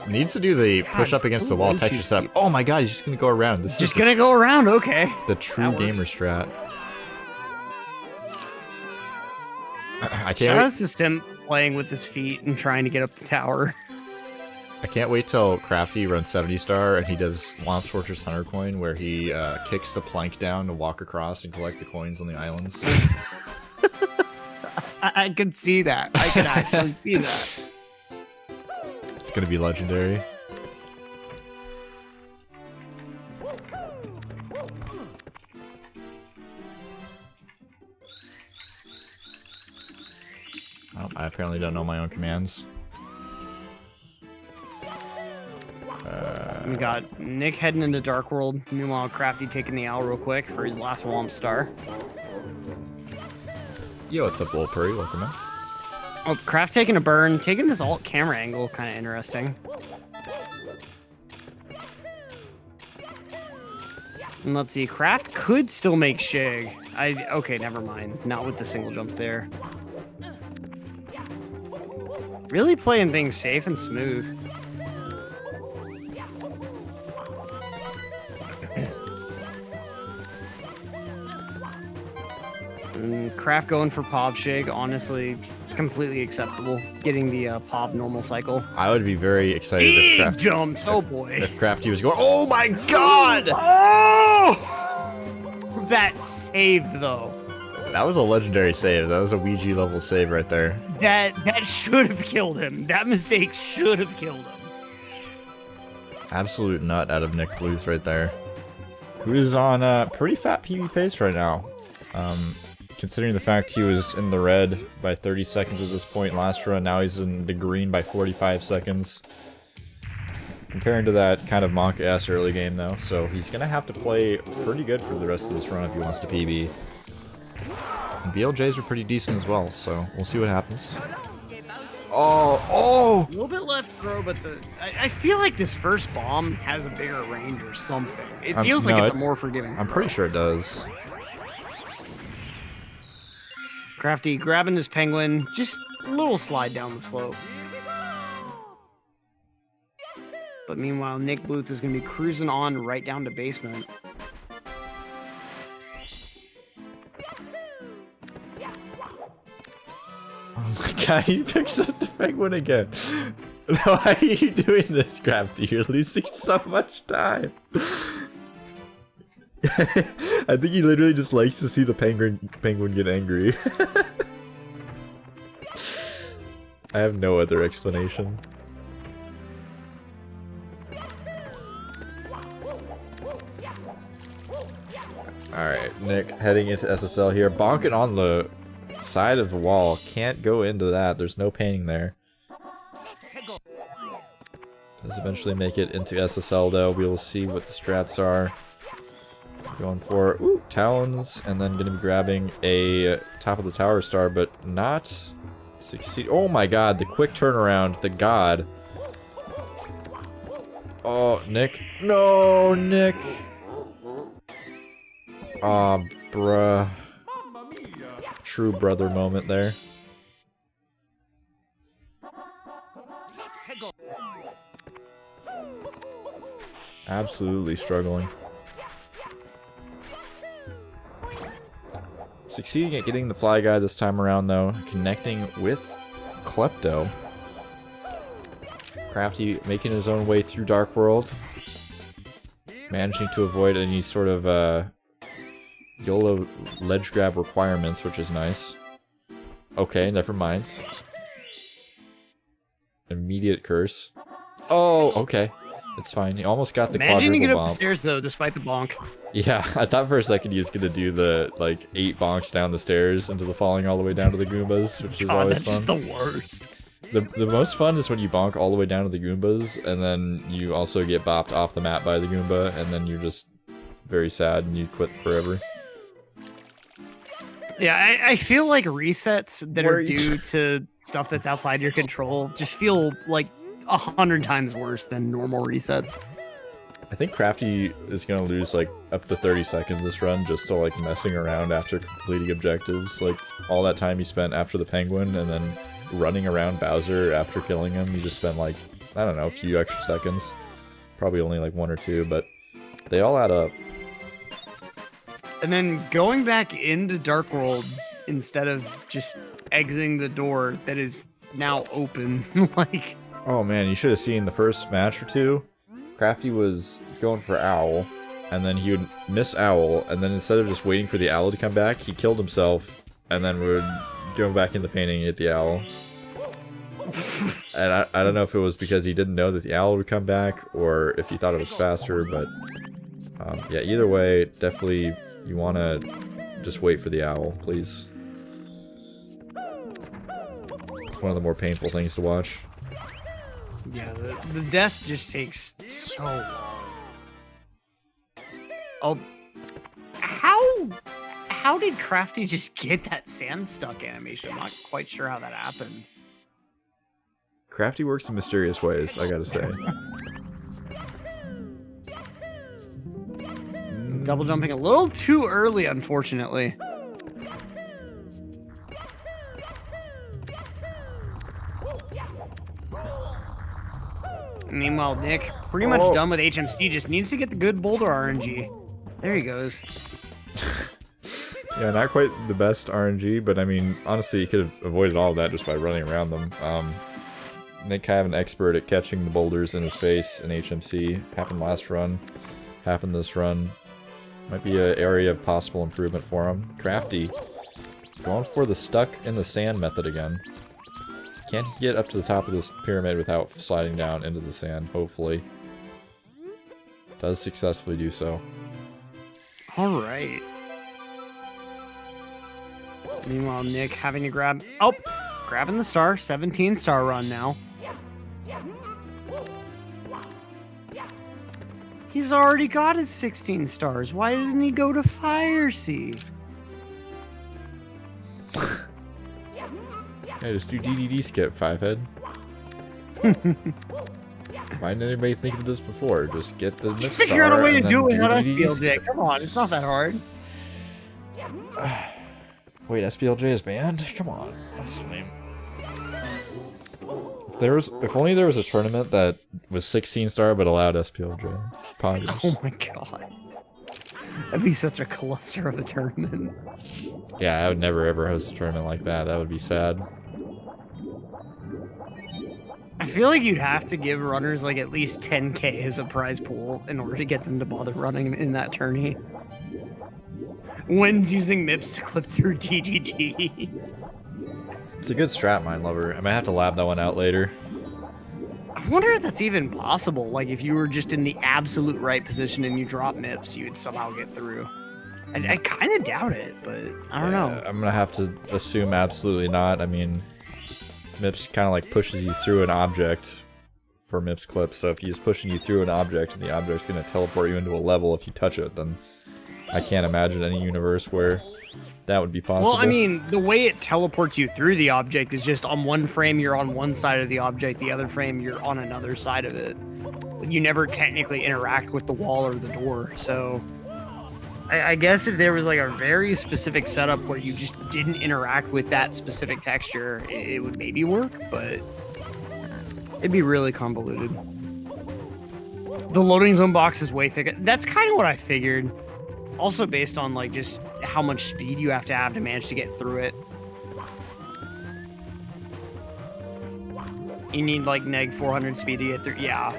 needs to do the push up against the wall, texture step. Oh my god, he's just gonna go around. This is just gonna go around, okay. The true gamer strat. I can't. Shout out to Stim playing with his feet and trying to get up the tower. I can't wait till Crafty runs 70 star and he does Womp's Fortress Hunter Coin, where he kicks the plank down to walk across and collect the coins on the islands. I could see that. I could actually see that. It's gonna be legendary. Oh, I apparently don't know my own commands. We got Nick heading into Dark World. Meanwhile, Crafty taking the owl real quick for his last Womp star. Yo, what's up, Bull Purry? Welcome in. Oh, Craft taking a burn. Taking this alt camera angle, kind of interesting. And let's see, Craft could still make Shig. Okay, never mind. Not with the single jumps there. Really playing things safe and smooth. And Craft going for Pov Shig, honestly, completely acceptable. Getting the Pov normal cycle. I would be very excited if Crafty jumps, oh boy. If Crafty was going, oh my god! Oh! That save though. That was a legendary save. That was a Ouija level save right there. That should have killed him. That mistake should have killed him. Absolute nut out of NickBluth right there. Who is on a pretty fat PB pace right now. Considering the fact he was in the red by 30 seconds at this point last run, now he's in the green by 45 seconds. Comparing to that kind of monk-ass early game though, so he's gonna have to play pretty good for the rest of this run if he wants to PB. And BLJs are pretty decent as well, so we'll see what happens. Oh! A little bit left throw, but I feel like this first bomb has a bigger range or something. It feels like it's a more forgiving I'm pretty sure it does. Crafty grabbing his penguin, just a little slide down the slope. But meanwhile, NickBluth is going to be cruising on right down to basement. Oh my god, he picks up the penguin again. Why are you doing this, Crafty? You're losing so much time. I think he literally just likes to see the penguin get angry. I have no other explanation. Alright, Nick heading into SSL here. Bonking on the side of the wall. Can't go into that. There's no painting there. Does eventually make it into SSL though. We will see what the strats are. Going for talons, and then gonna be grabbing a top of the tower star, but not succeed. Oh my god, the quick turnaround, the god. Oh, Nick. No, Nick. Aw, bruh. True brother moment there. Absolutely struggling. Succeeding at getting the fly guy this time around though, connecting with Klepto. Crafty making his own way through Dark World, managing to avoid any sort of YOLO ledge grab requirements, which is nice. Okay, never mind. Immediate curse. Oh, okay. It's fine. He almost got the Imagine you get quadruple up the bomb. stairs though, despite the bonk. Yeah, I thought for a second he was gonna do the like 8 bonks down the stairs into the falling all the way down to the Goombas, which is God, always that's fun. just the worst. The most fun is when you bonk all the way down to the Goombas, and then you also get bopped off the map by the Goomba, and then you're just very sad and you quit forever. Yeah, I feel like resets that are due to stuff that's outside your control just feel like 100 times worse than normal resets. I think Crafty is gonna lose like up to 30 seconds this run just to like messing around after completing objectives. Like all that time he spent after the penguin and then running around Bowser after killing him, he just spent like, I don't know, a few extra seconds. Probably only like 1 or 2, but they all add up. And then going back into Dark World instead of just exiting the door that is now open. Like, oh man, you should have seen the first match or two. Crafty was going for Owl, and then he would miss Owl, and then instead of just waiting for the Owl to come back, he killed himself, and then would go back in the painting and hit the Owl. And I don't know if it was because he didn't know that the Owl would come back, or if he thought it was faster, but yeah, either way, definitely you want to just wait for the Owl, please. It's one of the more painful things to watch. yeah, the death just takes so long. Oh, how did Crafty just get that sand stuck animation? I'm not quite sure how that happened. Crafty works in mysterious ways, I gotta say. Double jumping a little too early, unfortunately. Meanwhile, Nick, pretty much done with HMC, just needs to get the good boulder RNG. There he goes. Yeah, not quite the best RNG, but I mean, honestly, you could have avoided all of that just by running around them. Nick kind of an expert at catching the boulders in his face in HMC. Happened last run, happened this run. Might be an area of possible improvement for him. Crafty, going for the stuck in the sand method again. Can't get up to the top of this pyramid without sliding down into the sand, hopefully. Does successfully do so. Alright. Meanwhile, Nick having to grab... Oh! Grabbing the star. 17 star run now. He's already got his 16 stars. Why doesn't he go to Fire Sea? Yeah, just do DDD skip, Fivehead. Why didn't anybody think of this before? Just get the myth star. Figure out a way to and do it then without DDD SPLJ. skip. Come on, it's not that hard. Wait, SPLJ is banned? Come on, that's lame. If only there was a tournament that was 16 star but allowed SPLJ. Poggers. Oh my god. That'd be such a cluster of a tournament. Yeah, I would never ever host a tournament like that. That would be sad. I feel like you'd have to give runners like at least 10k as a prize pool in order to get them to bother running in that tourney. When's using MIPS to clip through DDD. It's a good strat, Mind Lover. I might have to lab that one out later. I wonder if that's even possible. Like, if you were just in the absolute right position and you drop MIPS, you'd somehow get through. I kind of doubt it, but I don't know. I'm gonna have to assume absolutely not. I mean, MIPS kind of like pushes you through an object for MIPS clips, so if he's pushing you through an object and the object's gonna teleport you into a level if you touch it, then I can't imagine any universe where that would be possible. Well, I mean, the way it teleports you through the object is just on one frame, you're on one side of the object, the other frame, you're on another side of it. You never technically interact with the wall or the door, so I guess if there was like a very specific setup where you just didn't interact with that specific texture, it would maybe work, but it'd be really convoluted. The loading zone box is way thicker. That's kind of what I figured. Also based on like just how much speed you have to manage to get through it. You need like neg 400 speed to get through. Yeah.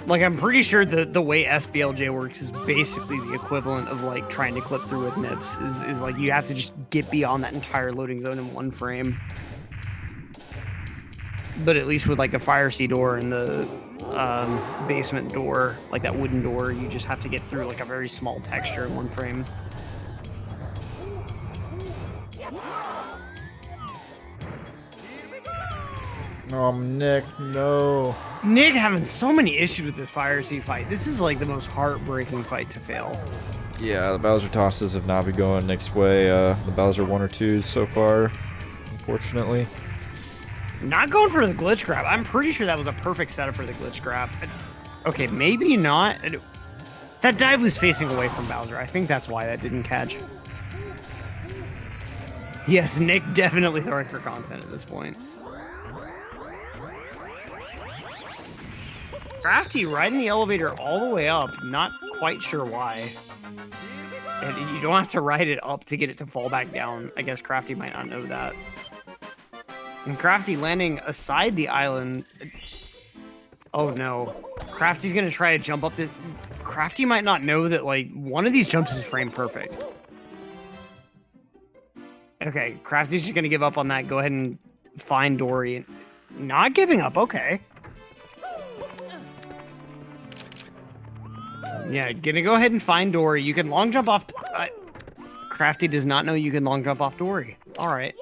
Like, I'm pretty sure the way SBLJ works is basically the equivalent of like trying to clip through with MIPS. Is like you have to just get beyond that entire loading zone in one frame. But at least with like the fire sea door and the basement door, like that wooden door, you just have to get through like a very small texture in one frame. Oh, Nick, no. Nick having so many issues with this fire sea fight. This is like the most heartbreaking fight to fail. Yeah, the Bowser tosses have not been going Nick's way. The Bowser 1 or 2s so far, unfortunately. Not going for the glitch grab. I'm pretty sure that was a perfect setup for the glitch grab. Okay, maybe not. That dive was facing away from Bowser. I think that's why that didn't catch. Yes, Nick definitely throwing for content at this point. Crafty riding the elevator all the way up, not quite sure why. And you don't have to ride it up to get it to fall back down. I guess Crafty might not know that. And Crafty landing aside the island. Oh no. Crafty's gonna try to jump up the... Crafty might not know that like one of these jumps is frame perfect. Okay, Crafty's just gonna give up on that. Go ahead and find Dory. Not giving up, okay. Yeah, gonna go ahead and find Dory. You can long jump off... Crafty does not know you can long jump off Dory. Alright.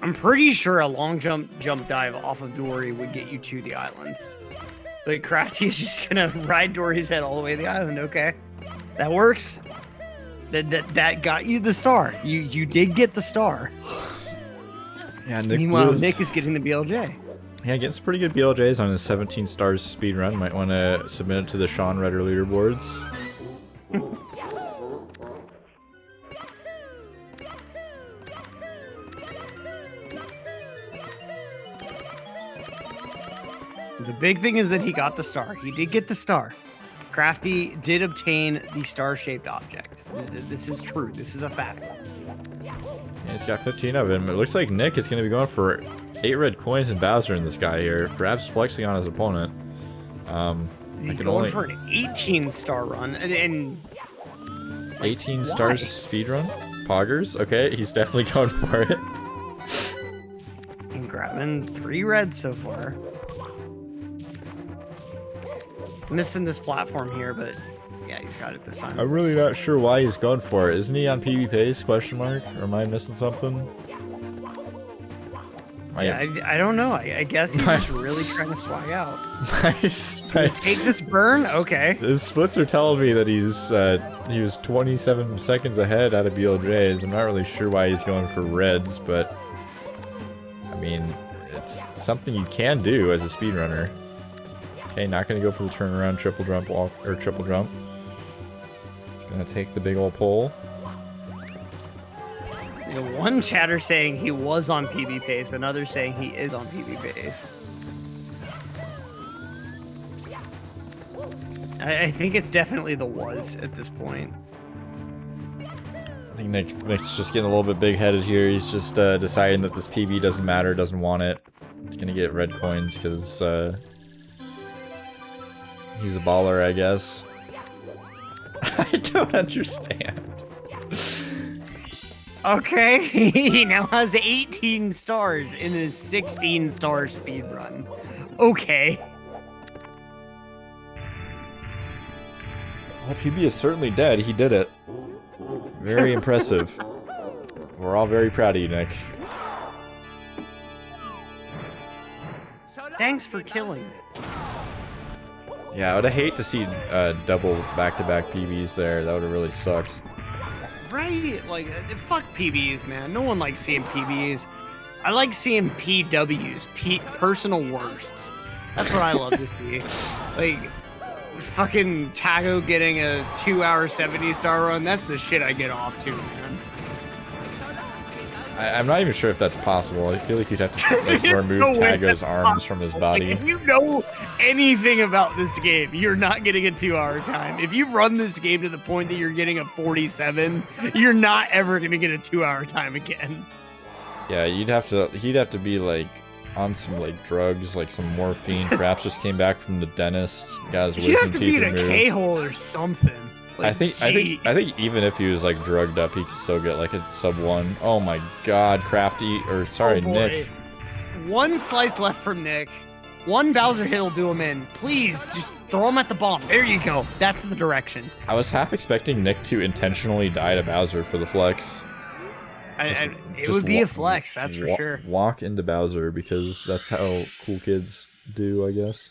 I'm pretty sure a long jump dive off of Dory would get you to the island. But Crafty is just gonna ride Dory's head all the way to the island, okay. That works. That got you the star. You did get the star. Yeah, Nick Meanwhile, Bluth. Nick is getting the BLJ. Yeah, getting some pretty good BLJs on his 17 stars speed run. Might want to submit it to the Sean Redder leaderboards. The big thing is that he got the star. He did get the star. Crafty did obtain the star-shaped object. This is true. This is a fact. Yeah, he's got 15 of them. It looks like Nick is going to be going for 8 red coins and Bowser in this guy here, perhaps flexing on his opponent. He's going for an 18-star run, and 18 stars speed run? Poggers? Okay, he's definitely going for it. and grabbing 3 reds so far. Missing this platform here, but yeah, he's got it this time. I'm really not sure why he's going for it. Isn't he on PB pace? Question mark? Or am I missing something? I don't know. I guess he's just really trying to swag out. My Take this burn? Okay. His splits are telling me that he was 27 seconds ahead out of BLJs. I'm not really sure why he's going for reds, but I mean, it's something you can do as a speedrunner. Okay, not gonna go for the turnaround triple jump walk or triple jump. He's gonna take the big old pull. The one chatter saying he was on PB pace, another saying he is on PB pace. I think it's definitely the was at this point. I think Nick's just getting a little bit big-headed here. He's just deciding that this PB doesn't matter, doesn't want it. He's gonna get red coins because he's a baller, I guess. I don't understand. Okay, he now has 18 stars in his 16-star speedrun. Okay. Well, PB is certainly dead. He did it. Very impressive. We're all very proud of you, Nick. Thanks for killing it. Yeah, I would have hated to see double back-to-back PBs there. That would have really sucked. Right? Like, fuck PBs, man. No one likes seeing PBs. I like seeing PWs, personal worsts. That's what I love to see. Like, fucking Tago getting a 2-hour 70-star run. That's the shit I get off to, man. I'm not even sure if that's possible. I feel like you'd have to like, remove No way Tago's that's arms from his body. Like, if you know anything about this game, you're not getting a 2-hour time. If you run this game to the point that you're getting a 47, you're not ever gonna get a 2-hour time again. Yeah, he'd have to be like on some like drugs, like some morphine. Perhaps just came back from the dentist, got his You'd wisdom have to teeth be in a removed. K-hole or something. Like, I think even if he was like drugged up, he could still get like a sub 1. Oh my god, Crafty, or sorry, oh boy. Nick. One slice left from Nick. One Bowser hit will do him in. Please, just throw him at the bomb. There you go. That's the direction. I was half expecting Nick to intentionally die to Bowser for the flex. It would be a flex, that's for sure. Walk into Bowser because that's how cool kids do, I guess.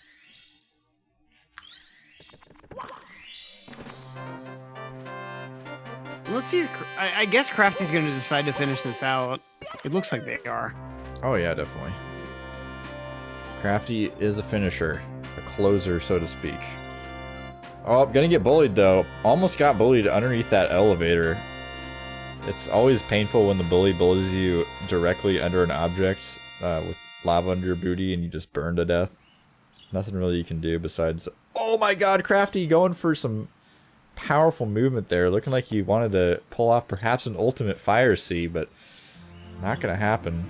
Let's see. I guess Crafty's going to decide to finish this out. It looks like they are. Oh yeah, definitely. Crafty is a finisher. A closer, so to speak. Oh, gonna get bullied though. Almost got bullied underneath that elevator. It's always painful when the bully bullies you directly under an object with lava under your booty and you just burn to death. Nothing really you can do besides... Oh my god, Crafty going for some powerful movement there. Looking like he wanted to pull off perhaps an ultimate fire sea, but not gonna happen.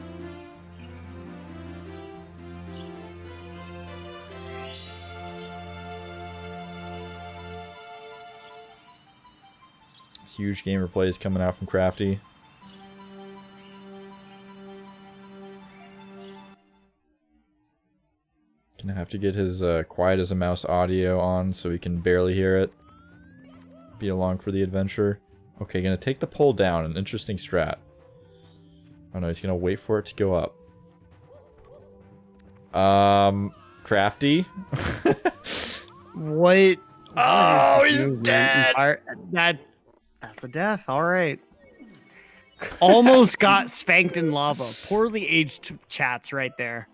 Huge gamer plays coming out from Crafty. Gonna have to get his quiet as a mouse audio on so he can barely hear it. Be along for the adventure. Okay, gonna take the pole down. An interesting strat. Oh no, he's gonna wait for it to go up. Crafty? What? Oh, he's dead! That's a death. All right. Almost got spanked in lava. Poorly aged chats right there.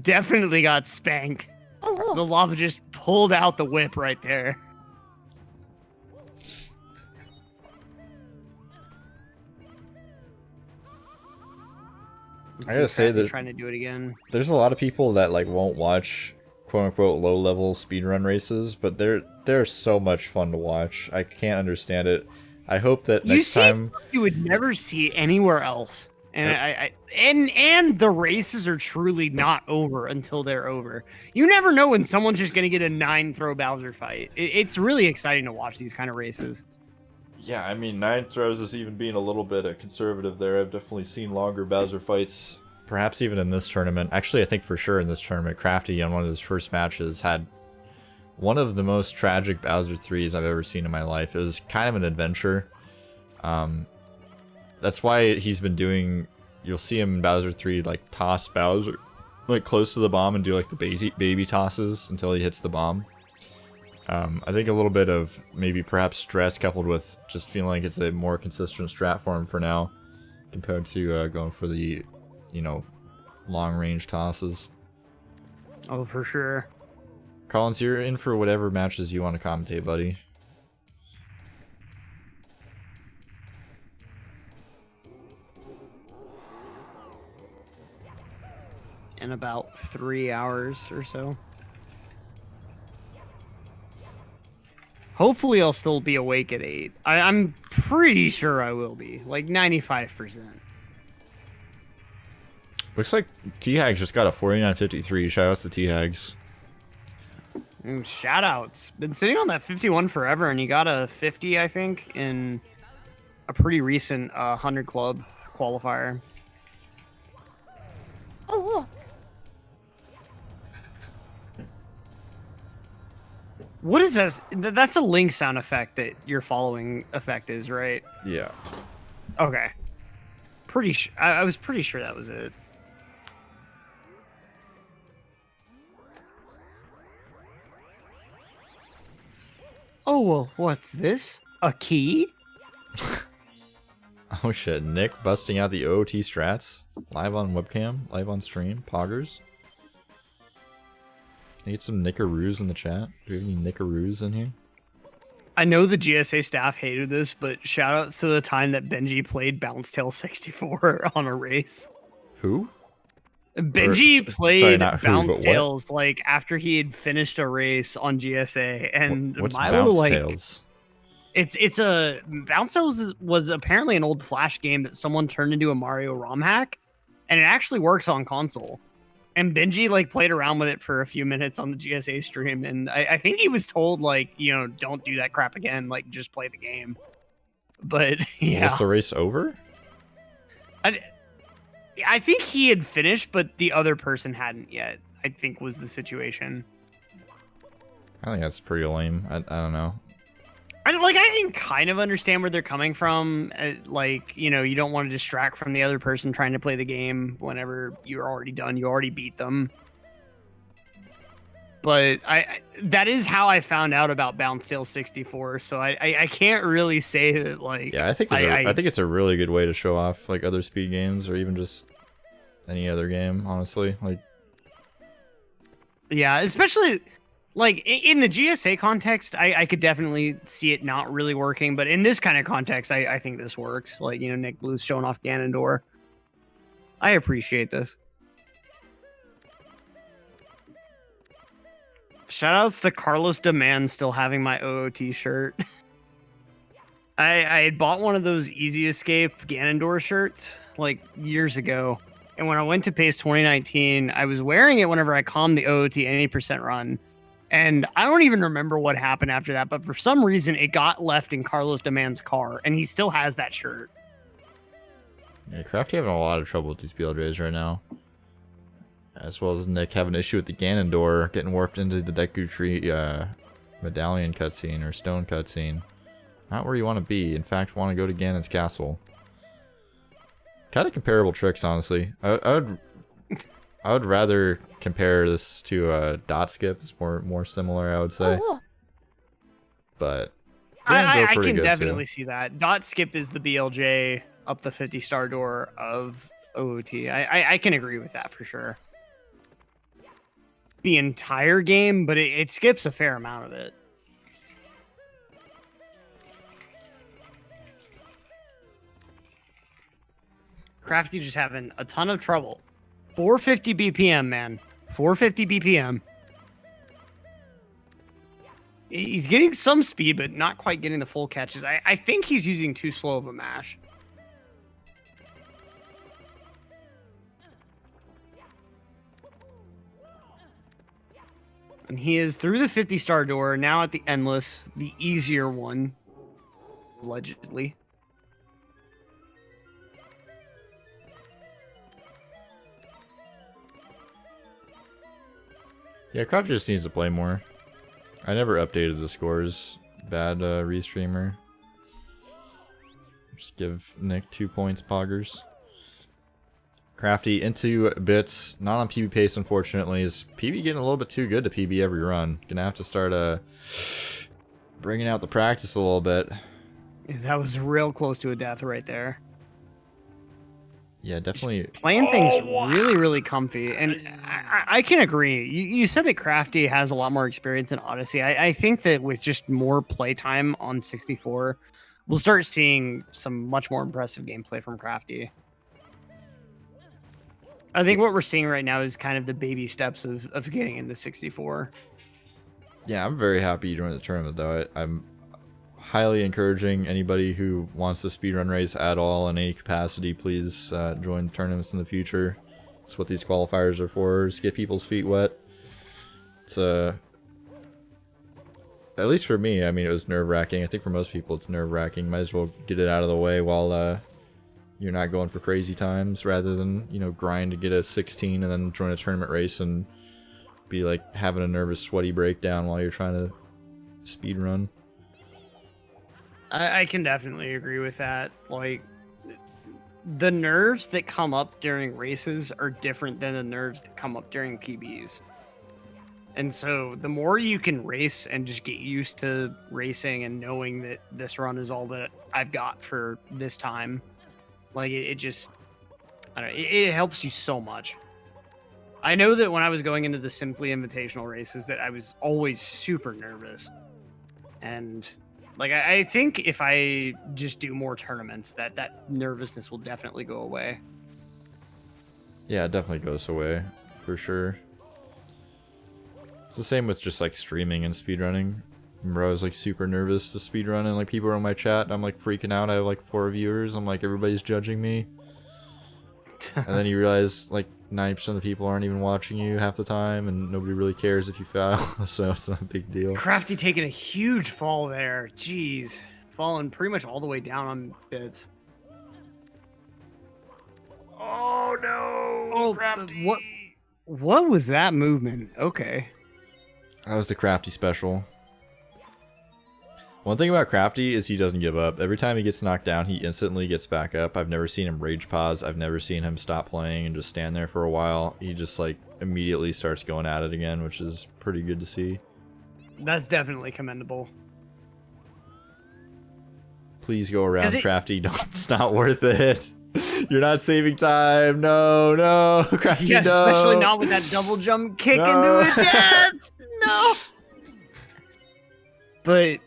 Definitely got spanked. The lava just pulled out the whip right there. I gotta say that trying to do it again. There's a lot of people that like won't watch quote-unquote low-level speedrun races, but they're so much fun to watch. I can't understand it. I hope that next time you would never see anywhere else. And and the races are truly not over until they're over. You never know when someone's just gonna get a 9-throw Bowser fight. It's really exciting to watch these kind of races. Yeah, I mean, 9 throws is even being a little bit conservative there. I've definitely seen longer Bowser fights. Perhaps even in this tournament. Actually, I think for sure in this tournament, Crafty on one of his first matches had one of the most tragic Bowser 3s I've ever seen in my life. It was kind of an adventure. that's why he's been doing. You'll see him in Bowser 3 like toss Bowser like close to the bomb and do like the baby tosses until he hits the bomb. I think a little bit of maybe perhaps stress coupled with just feeling like it's a more consistent strat for him for now compared to going for the, you know, long range tosses. Oh, for sure. Collins, you're in for whatever matches you want to commentate, buddy. In about 3 hours or so. Hopefully I'll still be awake at 8. I'm pretty sure I will be. Like 95%. Looks like T-Hags just got a 49.53. Shoutouts to T-Hags. Shoutouts. Been sitting on that 51 forever, and you got a 50, I think, in a pretty recent 100 Club qualifier. Oh, What is this? That's a Link sound effect that your following effect is, right? Yeah. Okay. I was pretty sure that was it. Oh, well, what's this? A key? Oh shit, Nick busting out the OOT strats. Live on webcam, live on stream, poggers. Can you get some nickaroos in the chat? Do we have any nickaroos in here? I know the GSA staff hated this, but shoutouts to the time that Benji played Bounce Tail 64 on a race. Who? Benji sorry, played not who, Bounce but what? Tails like after he had finished a race on GSA, and What's Milo Bounce like Tails? it's a Bounce Tails was apparently an old Flash game that someone turned into a Mario ROM hack, and it actually works on console. And Benji like played around with it for a few minutes on the GSA stream, and I think he was told like, you know, don't do that crap again, like just play the game. But yeah, Was the race over? I think he had finished, but the other person hadn't yet, I think was the situation. I think that's pretty lame. I don't know. I can kind of understand where they're coming from. Like, you know, you don't want to distract from the other person trying to play the game whenever you're already done. You already beat them. But that is how I found out about Bounce Tail 64. So I can't really say that, like... Yeah, I think it's a really good way to show off like other speed games or even just any other game, honestly. Like, yeah, especially... Like, in the GSA context, I could definitely see it not really working, but in this kind of context, I think this works. Like, you know, NickBluth showing off Ganondorf. I appreciate this. Shoutouts to Carlos Demand still having my OOT shirt. I had bought one of those Easy Escape Ganondorf shirts, like, years ago. And when I went to PACE 2019, I was wearing it whenever I calmed the OOT any percent run. And I don't even remember what happened after that, but for some reason it got left in Carlos Demand's car, and he still has that shirt. yeah, Crafty having a lot of trouble with these BLJs right now. As well as Nick having an issue with the Ganondorf getting warped into the Deku Tree medallion cutscene or stone cutscene. Not where you want to be. In fact, want to go to Ganon's castle. Kind of comparable tricks, honestly. I would rather compare this to dot skip. It's more similar, I would say. oh, But I can definitely see that. Dot skip is the BLJ up the 50-star door of OOT. I can agree with that for sure. The entire game, but it skips a fair amount of it. Crafty just having a ton of trouble. 450 BPM, man. 450 BPM. He's getting some speed, but not quite getting the full catches. I think he's using too slow of a mash. And he is through the 50-star door, now at the Endless, the easier one, allegedly. Yeah, Crop just needs to play more. I never updated the scores. Bad restreamer. Just give Nick 2 points, poggers. Crafty into bits, not on PB pace unfortunately. Is PB getting a little bit too good to PB every run? Gonna have to start bringing out the practice a little bit. That was real close to a death right there. Yeah, definitely. Playing things really, really comfy. And I can agree. You said that Crafty has a lot more experience in Odyssey. I think that with just more playtime on 64, we'll start seeing some much more impressive gameplay from Crafty. I think what we're seeing right now is kind of the baby steps of getting into 64. Yeah, I'm very happy you joined the tournament, though. I'm highly encouraging anybody who wants to speedrun race at all in any capacity, please join the tournaments in the future. That's what these qualifiers are for, just get people's feet wet. It's at least for me, I mean, it was nerve-wracking. I think for most people it's nerve-wracking. Might as well get it out of the way while you're not going for crazy times, rather than, you know, grind to get a 16 and then join a tournament race and be like having a nervous sweaty breakdown while you're trying to speedrun. I can definitely agree with that. Like, the nerves that come up during races are different than the nerves that come up during PBs. And so the more you can race and just get used to racing and knowing that this run is all that I've got for this time, like it just, I don't know, it helps you so much. I know that when I was going into the Simply Invitational races that I was always super nervous. And like, I think if I just do more tournaments, that nervousness will definitely go away. Yeah, it definitely goes away, for sure. It's the same with just like streaming and speedrunning. Remember I was like super nervous to speedrun and like people were on my chat and I'm like freaking out. I have like 4 viewers. I'm like, everybody's judging me. And then you realize like 90% of the people aren't even watching you half the time and nobody really cares if you fail. So it's not a big deal. Crafty taking a huge fall there. Jeez. Falling pretty much all the way down on bits. Oh no! Oh, Crafty! What was that movement? Okay. That was the Crafty special. One thing about Crafty is he doesn't give up. Every time he gets knocked down, he instantly gets back up. I've never seen him rage pause. I've never seen him stop playing and just stand there for a while. He just like immediately starts going at it again, which is pretty good to see. That's definitely commendable. Please go around, Crafty. Don't, it's not worth it. You're not saving time. No, no. Crafty, yeah, no. especially not with that double jump kick No. into it. Yeah, no. But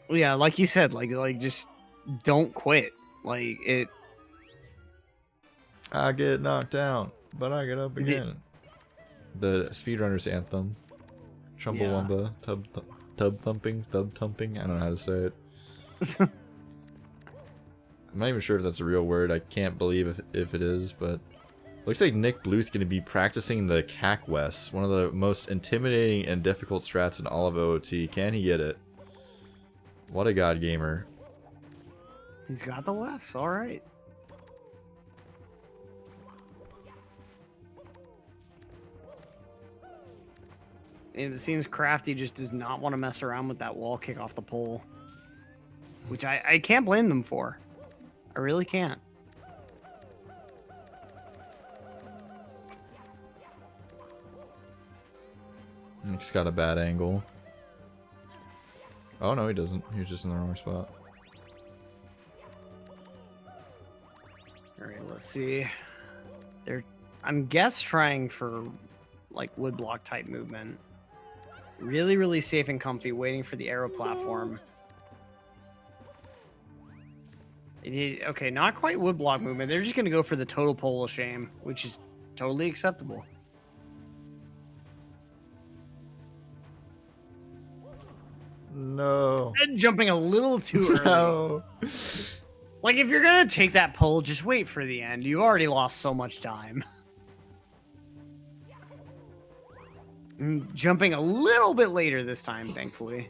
yeah, like you said, like just don't quit. Like it. I get knocked down, but I get up again. The speedrunner's anthem. Chumbawamba, tub thumping, thub thumping. I don't know how to say it. I'm not even sure if that's a real word. I can't believe if it is, but looks like NickBluth's going to be practicing the CAC West, one of the most intimidating and difficult strats in all of OOT. Can he get it? What a god gamer. He's got the West. All right. And it seems Crafty just does not want to mess around with that wall kick off the pole, which I can't blame them for. I really can't. Nick's got a bad angle. Oh no, he doesn't. He was just in the wrong spot. Alright, let's see. I'm guess trying for like woodblock type movement. Really, really safe and comfy, waiting for the arrow platform. Okay, not quite woodblock movement. They're just gonna go for the total pole of shame, which is totally acceptable. No. And jumping a little too early. No. Like, if you're gonna take that pole, just wait for the end. You already lost so much time. Jumping a little bit later this time, thankfully.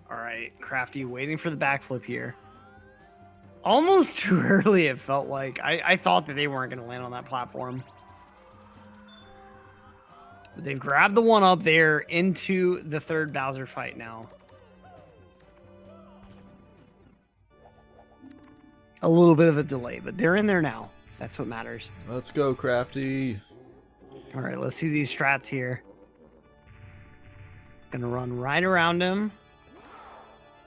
All right, Crafty waiting for the backflip here. Almost too early, it felt like. I thought that they weren't going to land on that platform. But they've grabbed the one up there into the third Bowser fight now. A little bit of a delay, but they're in there now. That's what matters. Let's go, Crafty. All right, let's see these strats here. Gonna run right around him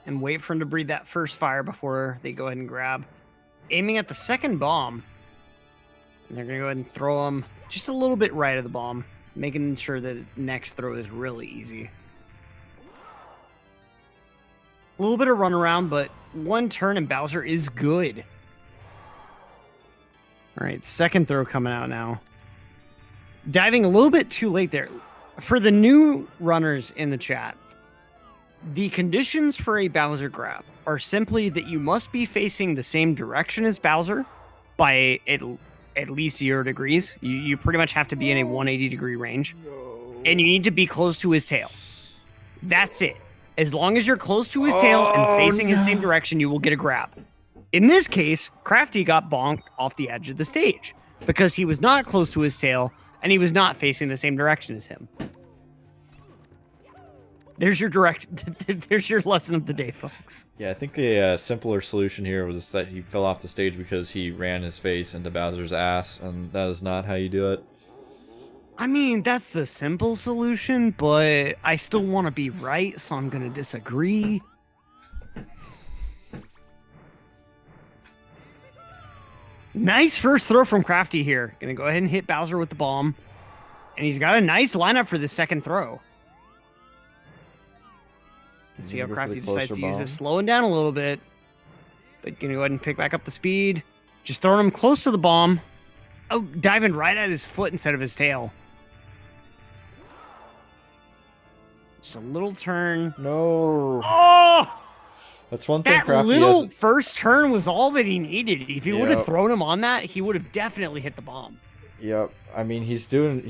and wait for him to breathe that first fire before they go ahead and grab. Aiming at the second bomb. And they're gonna go ahead and throw him just a little bit right of the bomb, making sure that next throw is really easy. A little bit of run around, but one turn and Bowser is good. All right, second throw coming out now. Diving a little bit too late there. For the new runners in the chat, the conditions for a Bowser grab are simply that you must be facing the same direction as Bowser by at least 0 degrees. You pretty much have to be in a 180-degree range. And you need to be close to his tail. That's it. As long as you're close to his tail and facing his same direction, you will get a grab. In this case, Crafty got bonked off the edge of the stage because he was not close to his tail and he was not facing the same direction as him. There's your there's your lesson of the day, folks. Yeah, I think the simpler solution here was that he fell off the stage because he ran his face into Bowser's ass, and that is not how you do it. I mean, that's the simple solution, but I still want to be right, so I'm going to disagree. Nice first throw from Crafty here. Going to go ahead and hit Bowser with the bomb. And he's got a nice lineup for the second throw. Let's see how Crafty decides to use this. Slowing down a little bit. But going to go ahead and pick back up the speed. Just throwing him close to the bomb. Oh, diving right at his foot instead of his tail. Just a little turn. No. Oh! That's one thing. That little first turn was all that he needed. If he would have Yep. thrown him on that, he would have definitely hit the bomb. Yep. I mean, he's doing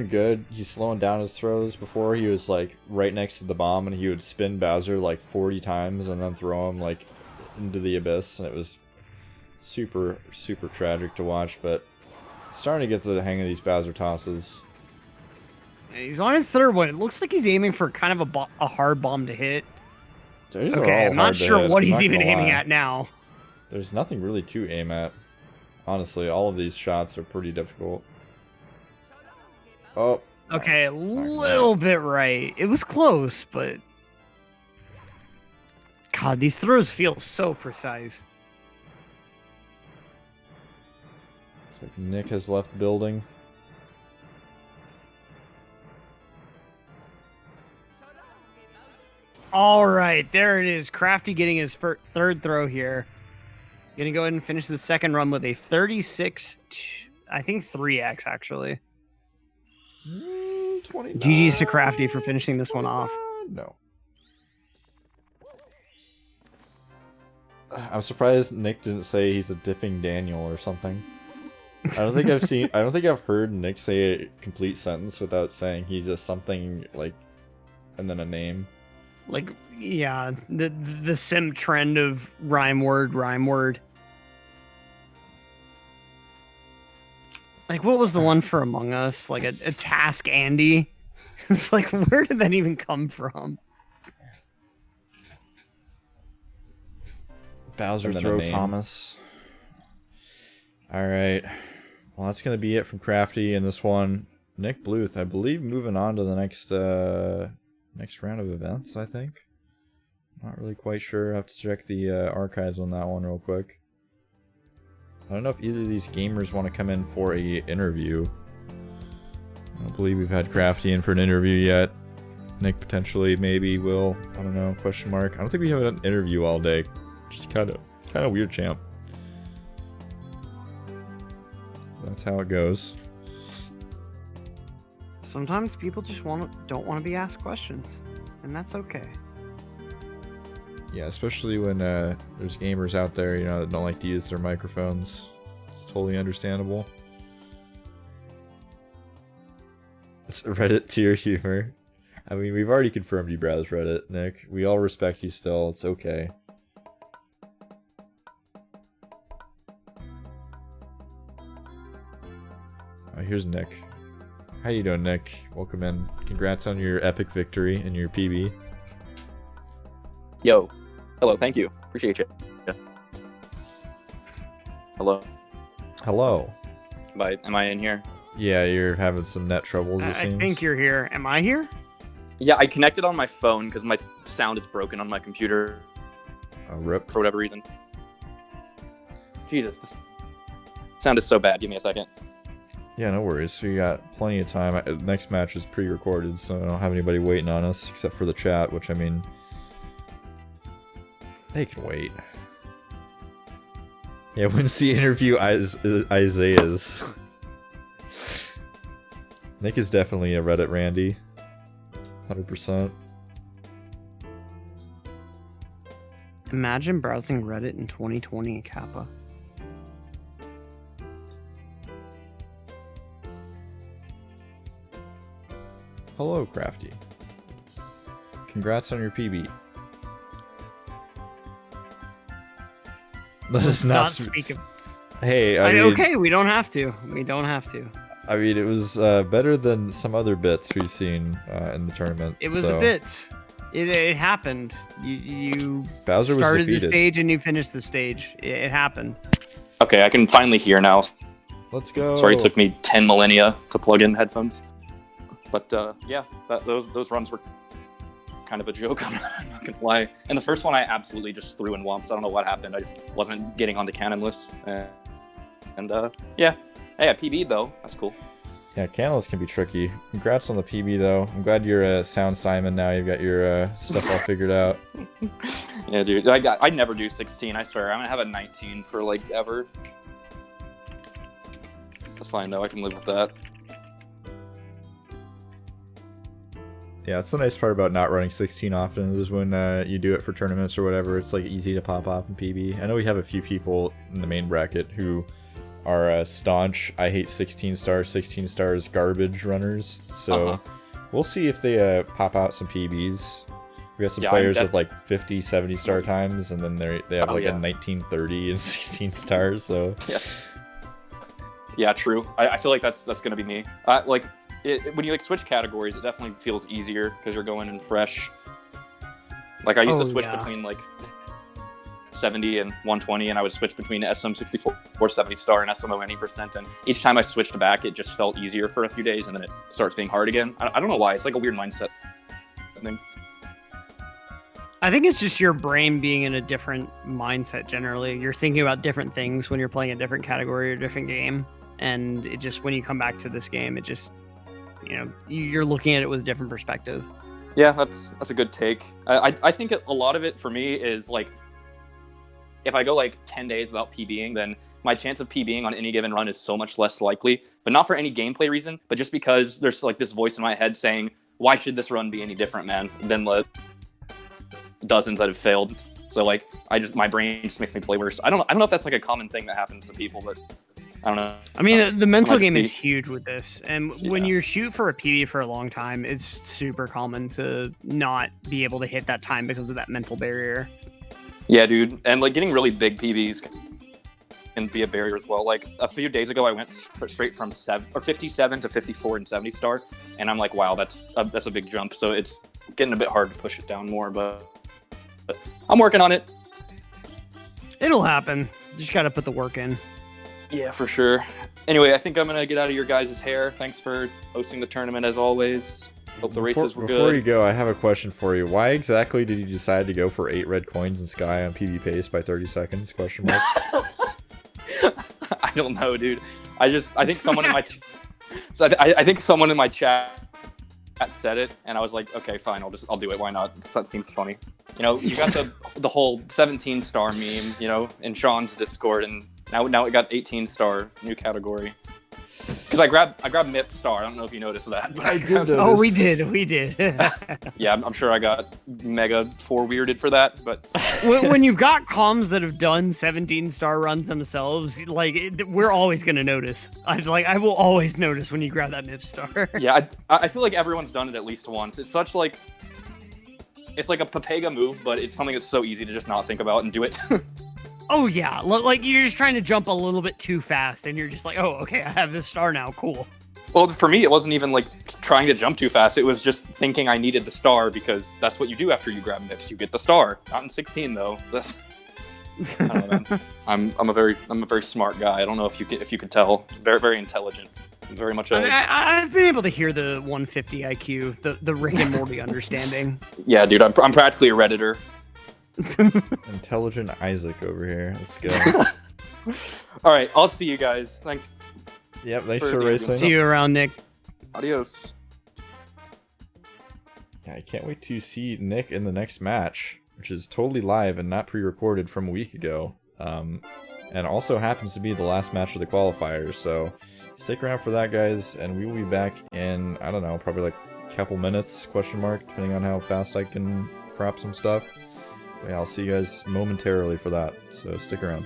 good. He's slowing down his throws. Before he was like right next to the bomb, and he would spin Bowser like 40 times and then throw him like into the abyss, and it was super tragic to watch. But starting to get the hang of these Bowser tosses. And he's on his third one. It looks like he's aiming for kind of a hard bomb to hit. These are Okay, all I'm hard not to sure hit. what I'm he's not even gonna aiming lie. at now. There's nothing really to aim at. Honestly, all of these shots are pretty difficult. Oh. Okay, a nice. Not gonna little bit right. It was close, but... God, these throws feel so precise. Looks like Nick has left the building. All right, there it is. Crafty getting his third throw here. Gonna go ahead and finish the second run with a 36, I think 3x actually. 29. GG's to Crafty for finishing this one off. No. I'm surprised Nick didn't say he's a dipping Daniel or something. I don't think I've heard Nick say a complete sentence without saying he's just something like, and then a name. Like, yeah, the sim trend of rhyme word. Like, what was the one for Among Us? Like a Task Andy? It's like, where did that even come from? Bowser throw Thomas. Alright. Well, that's going to be it from Crafty in this one. NickBluth, I believe, moving on to the next next round of events, I think. Not really quite sure. I have to check the archives on that one real quick. I don't know if either of these gamers want to come in for a interview. I don't believe we've had Crafty in for an interview yet. Nick potentially, maybe, will. I don't know, question mark. I don't think we have an interview all day. Just kind of weird, champ. That's how it goes. Sometimes people just don't want to be asked questions, and that's okay. Yeah, especially when there's gamers out there, you know, that don't like to use their microphones. It's totally understandable. It's Reddit tier humor. I mean, we've already confirmed you browse Reddit, Nick. We all respect you still. It's okay. Oh, here's Nick. How you doing, Nick? Welcome in. Congrats on your epic victory in your PB. Yo. Hello, thank you. Appreciate you. Yeah. Hello. Hello. Am I in here? Yeah, you're having some net troubles, it seems. I think you're here. Am I here? Yeah, I connected on my phone because my sound is broken on my computer Oh, rip. for whatever reason. Jesus, this sound is so bad. Give me a second. Yeah, no worries. We got plenty of time. Next match is pre-recorded, so I don't have anybody waiting on us except for the chat, which, I mean, they can wait. Yeah, when's the interview Isaiah's? Nick is definitely a Reddit Randy. 100%. Imagine browsing Reddit in 2020, Kappa. Hello, Crafty. Congrats on your PB. Let us not speak of. Hey, I mean, okay, we don't have to. We don't have to. I mean, it was better than some other bits we've seen in the tournament. It was a bit. It happened. You Bowser started was the stage and you finished the stage. It happened. Okay, I can finally hear now. Let's go. Sorry it took me 10 millennia to plug in headphones. But yeah, those runs were kind of a joke. I'm not gonna lie. And the first one I absolutely just threw in wumps. I don't know what happened. I just wasn't getting on the cannon list. And yeah. Hey, I PB'd though. That's cool. Yeah, canonless can be tricky. Congrats on the PB though. I'm glad you're Sound Simon now. You've got your stuff all figured out. Yeah, dude. I'd never do 16. I swear. I'm gonna have a 19 for like ever. That's fine though. I can live with that. Yeah, that's the nice part about not running 16 often is when you do it for tournaments or whatever, it's like easy to pop off in PB. I know we have a few people in the main bracket who are staunch, I hate 16 stars garbage runners. So we'll see if they pop out some PBs. We got some players with like 50, 70 star times, and then they have like a 1930 and 16 stars. So yeah, true. I feel like that's gonna be me. When you like switch categories, it definitely feels easier because you're going in fresh. Like I used to switch between like 70 and 120, and I would switch between SM64 or 70 star and SMO any percent. And each time I switched back, it just felt easier for a few days, and then it starts being hard again. I don't know why. It's like a weird mindset thing. I think it's just your brain being in a different mindset generally. You're thinking about different things when you're playing a different category or a different game. And it just, when you come back to this game, it just, you're looking at it with a different perspective. Yeah, that's a good take. I think a lot of it for me is like, if I go like 10 days without PBing, then my chance of PBing on any given run is so much less likely, but not for any gameplay reason, but just because there's like this voice in my head saying, why should this run be any different, man, than the dozens that have failed? So like, my brain just makes me play worse. I don't know if that's like a common thing that happens to people, but I don't know. I mean, the mental game is huge with this. And when you shoot for a PB for a long time, it's super common to not be able to hit that time because of that mental barrier. Yeah, dude. And like getting really big PBs can be a barrier as well. Like a few days ago, I went straight from 57 to 54 and 70 star. And I'm like, wow, that's a big jump. So it's getting a bit hard to push it down more, but I'm working on it. It'll happen. Just got to put the work in. Yeah, for sure. Anyway, I think I'm going to get out of your guys' hair. Thanks for hosting the tournament as always. Hope the races were good. Before you go, I have a question for you. Why exactly did you decide to go for 8 red coins in Sky on PB pace by 30 seconds? Question mark. I don't know, dude. I think someone in my I think someone in my chat said it, and I was like, okay, fine, I'll do it. Why not? That seems funny. You got the whole 17 star meme, in Sean's Discord, and now it got 18 star new category. Because I grabbed MIP star. I don't know if you noticed that. But I did notice. Oh, we did. Yeah, I'm sure I got mega weirded for that. But when you've got comms that have done 17 star runs themselves, we're always gonna notice. I will always notice when you grab that MIP star. Yeah, I feel like everyone's done it at least once. It's such like, it's like a Papega move, but it's something that's so easy to just not think about and do it. Oh yeah, like you're just trying to jump a little bit too fast, and you're just like, oh, okay, I have this star now. Cool. Well, for me, it wasn't even like trying to jump too fast. It was just thinking I needed the star because that's what you do after you grab Nix. You get the star. Not in 16 though. That's I don't know, man. I'm a very smart guy. I don't know if you could tell. Very very intelligent. Very much. I've been able to hear the 150 IQ, the Rick and Morty understanding. Yeah, dude. I'm practically a redditor. Intelligent Isaac over here. Let's go. All right, I'll see you guys. Thanks. Yep, thanks For for the racing. See you around, Nick. Adios. Yeah, I can't wait to see Nick in the next match, which is totally live and not pre-recorded from a week ago. And also happens to be the last match of the qualifiers, so stick around for that, guys, and we will be back in, I don't know, probably like a couple minutes, question mark, depending on how fast I can crop some stuff. But yeah, I'll see you guys momentarily for that, so stick around.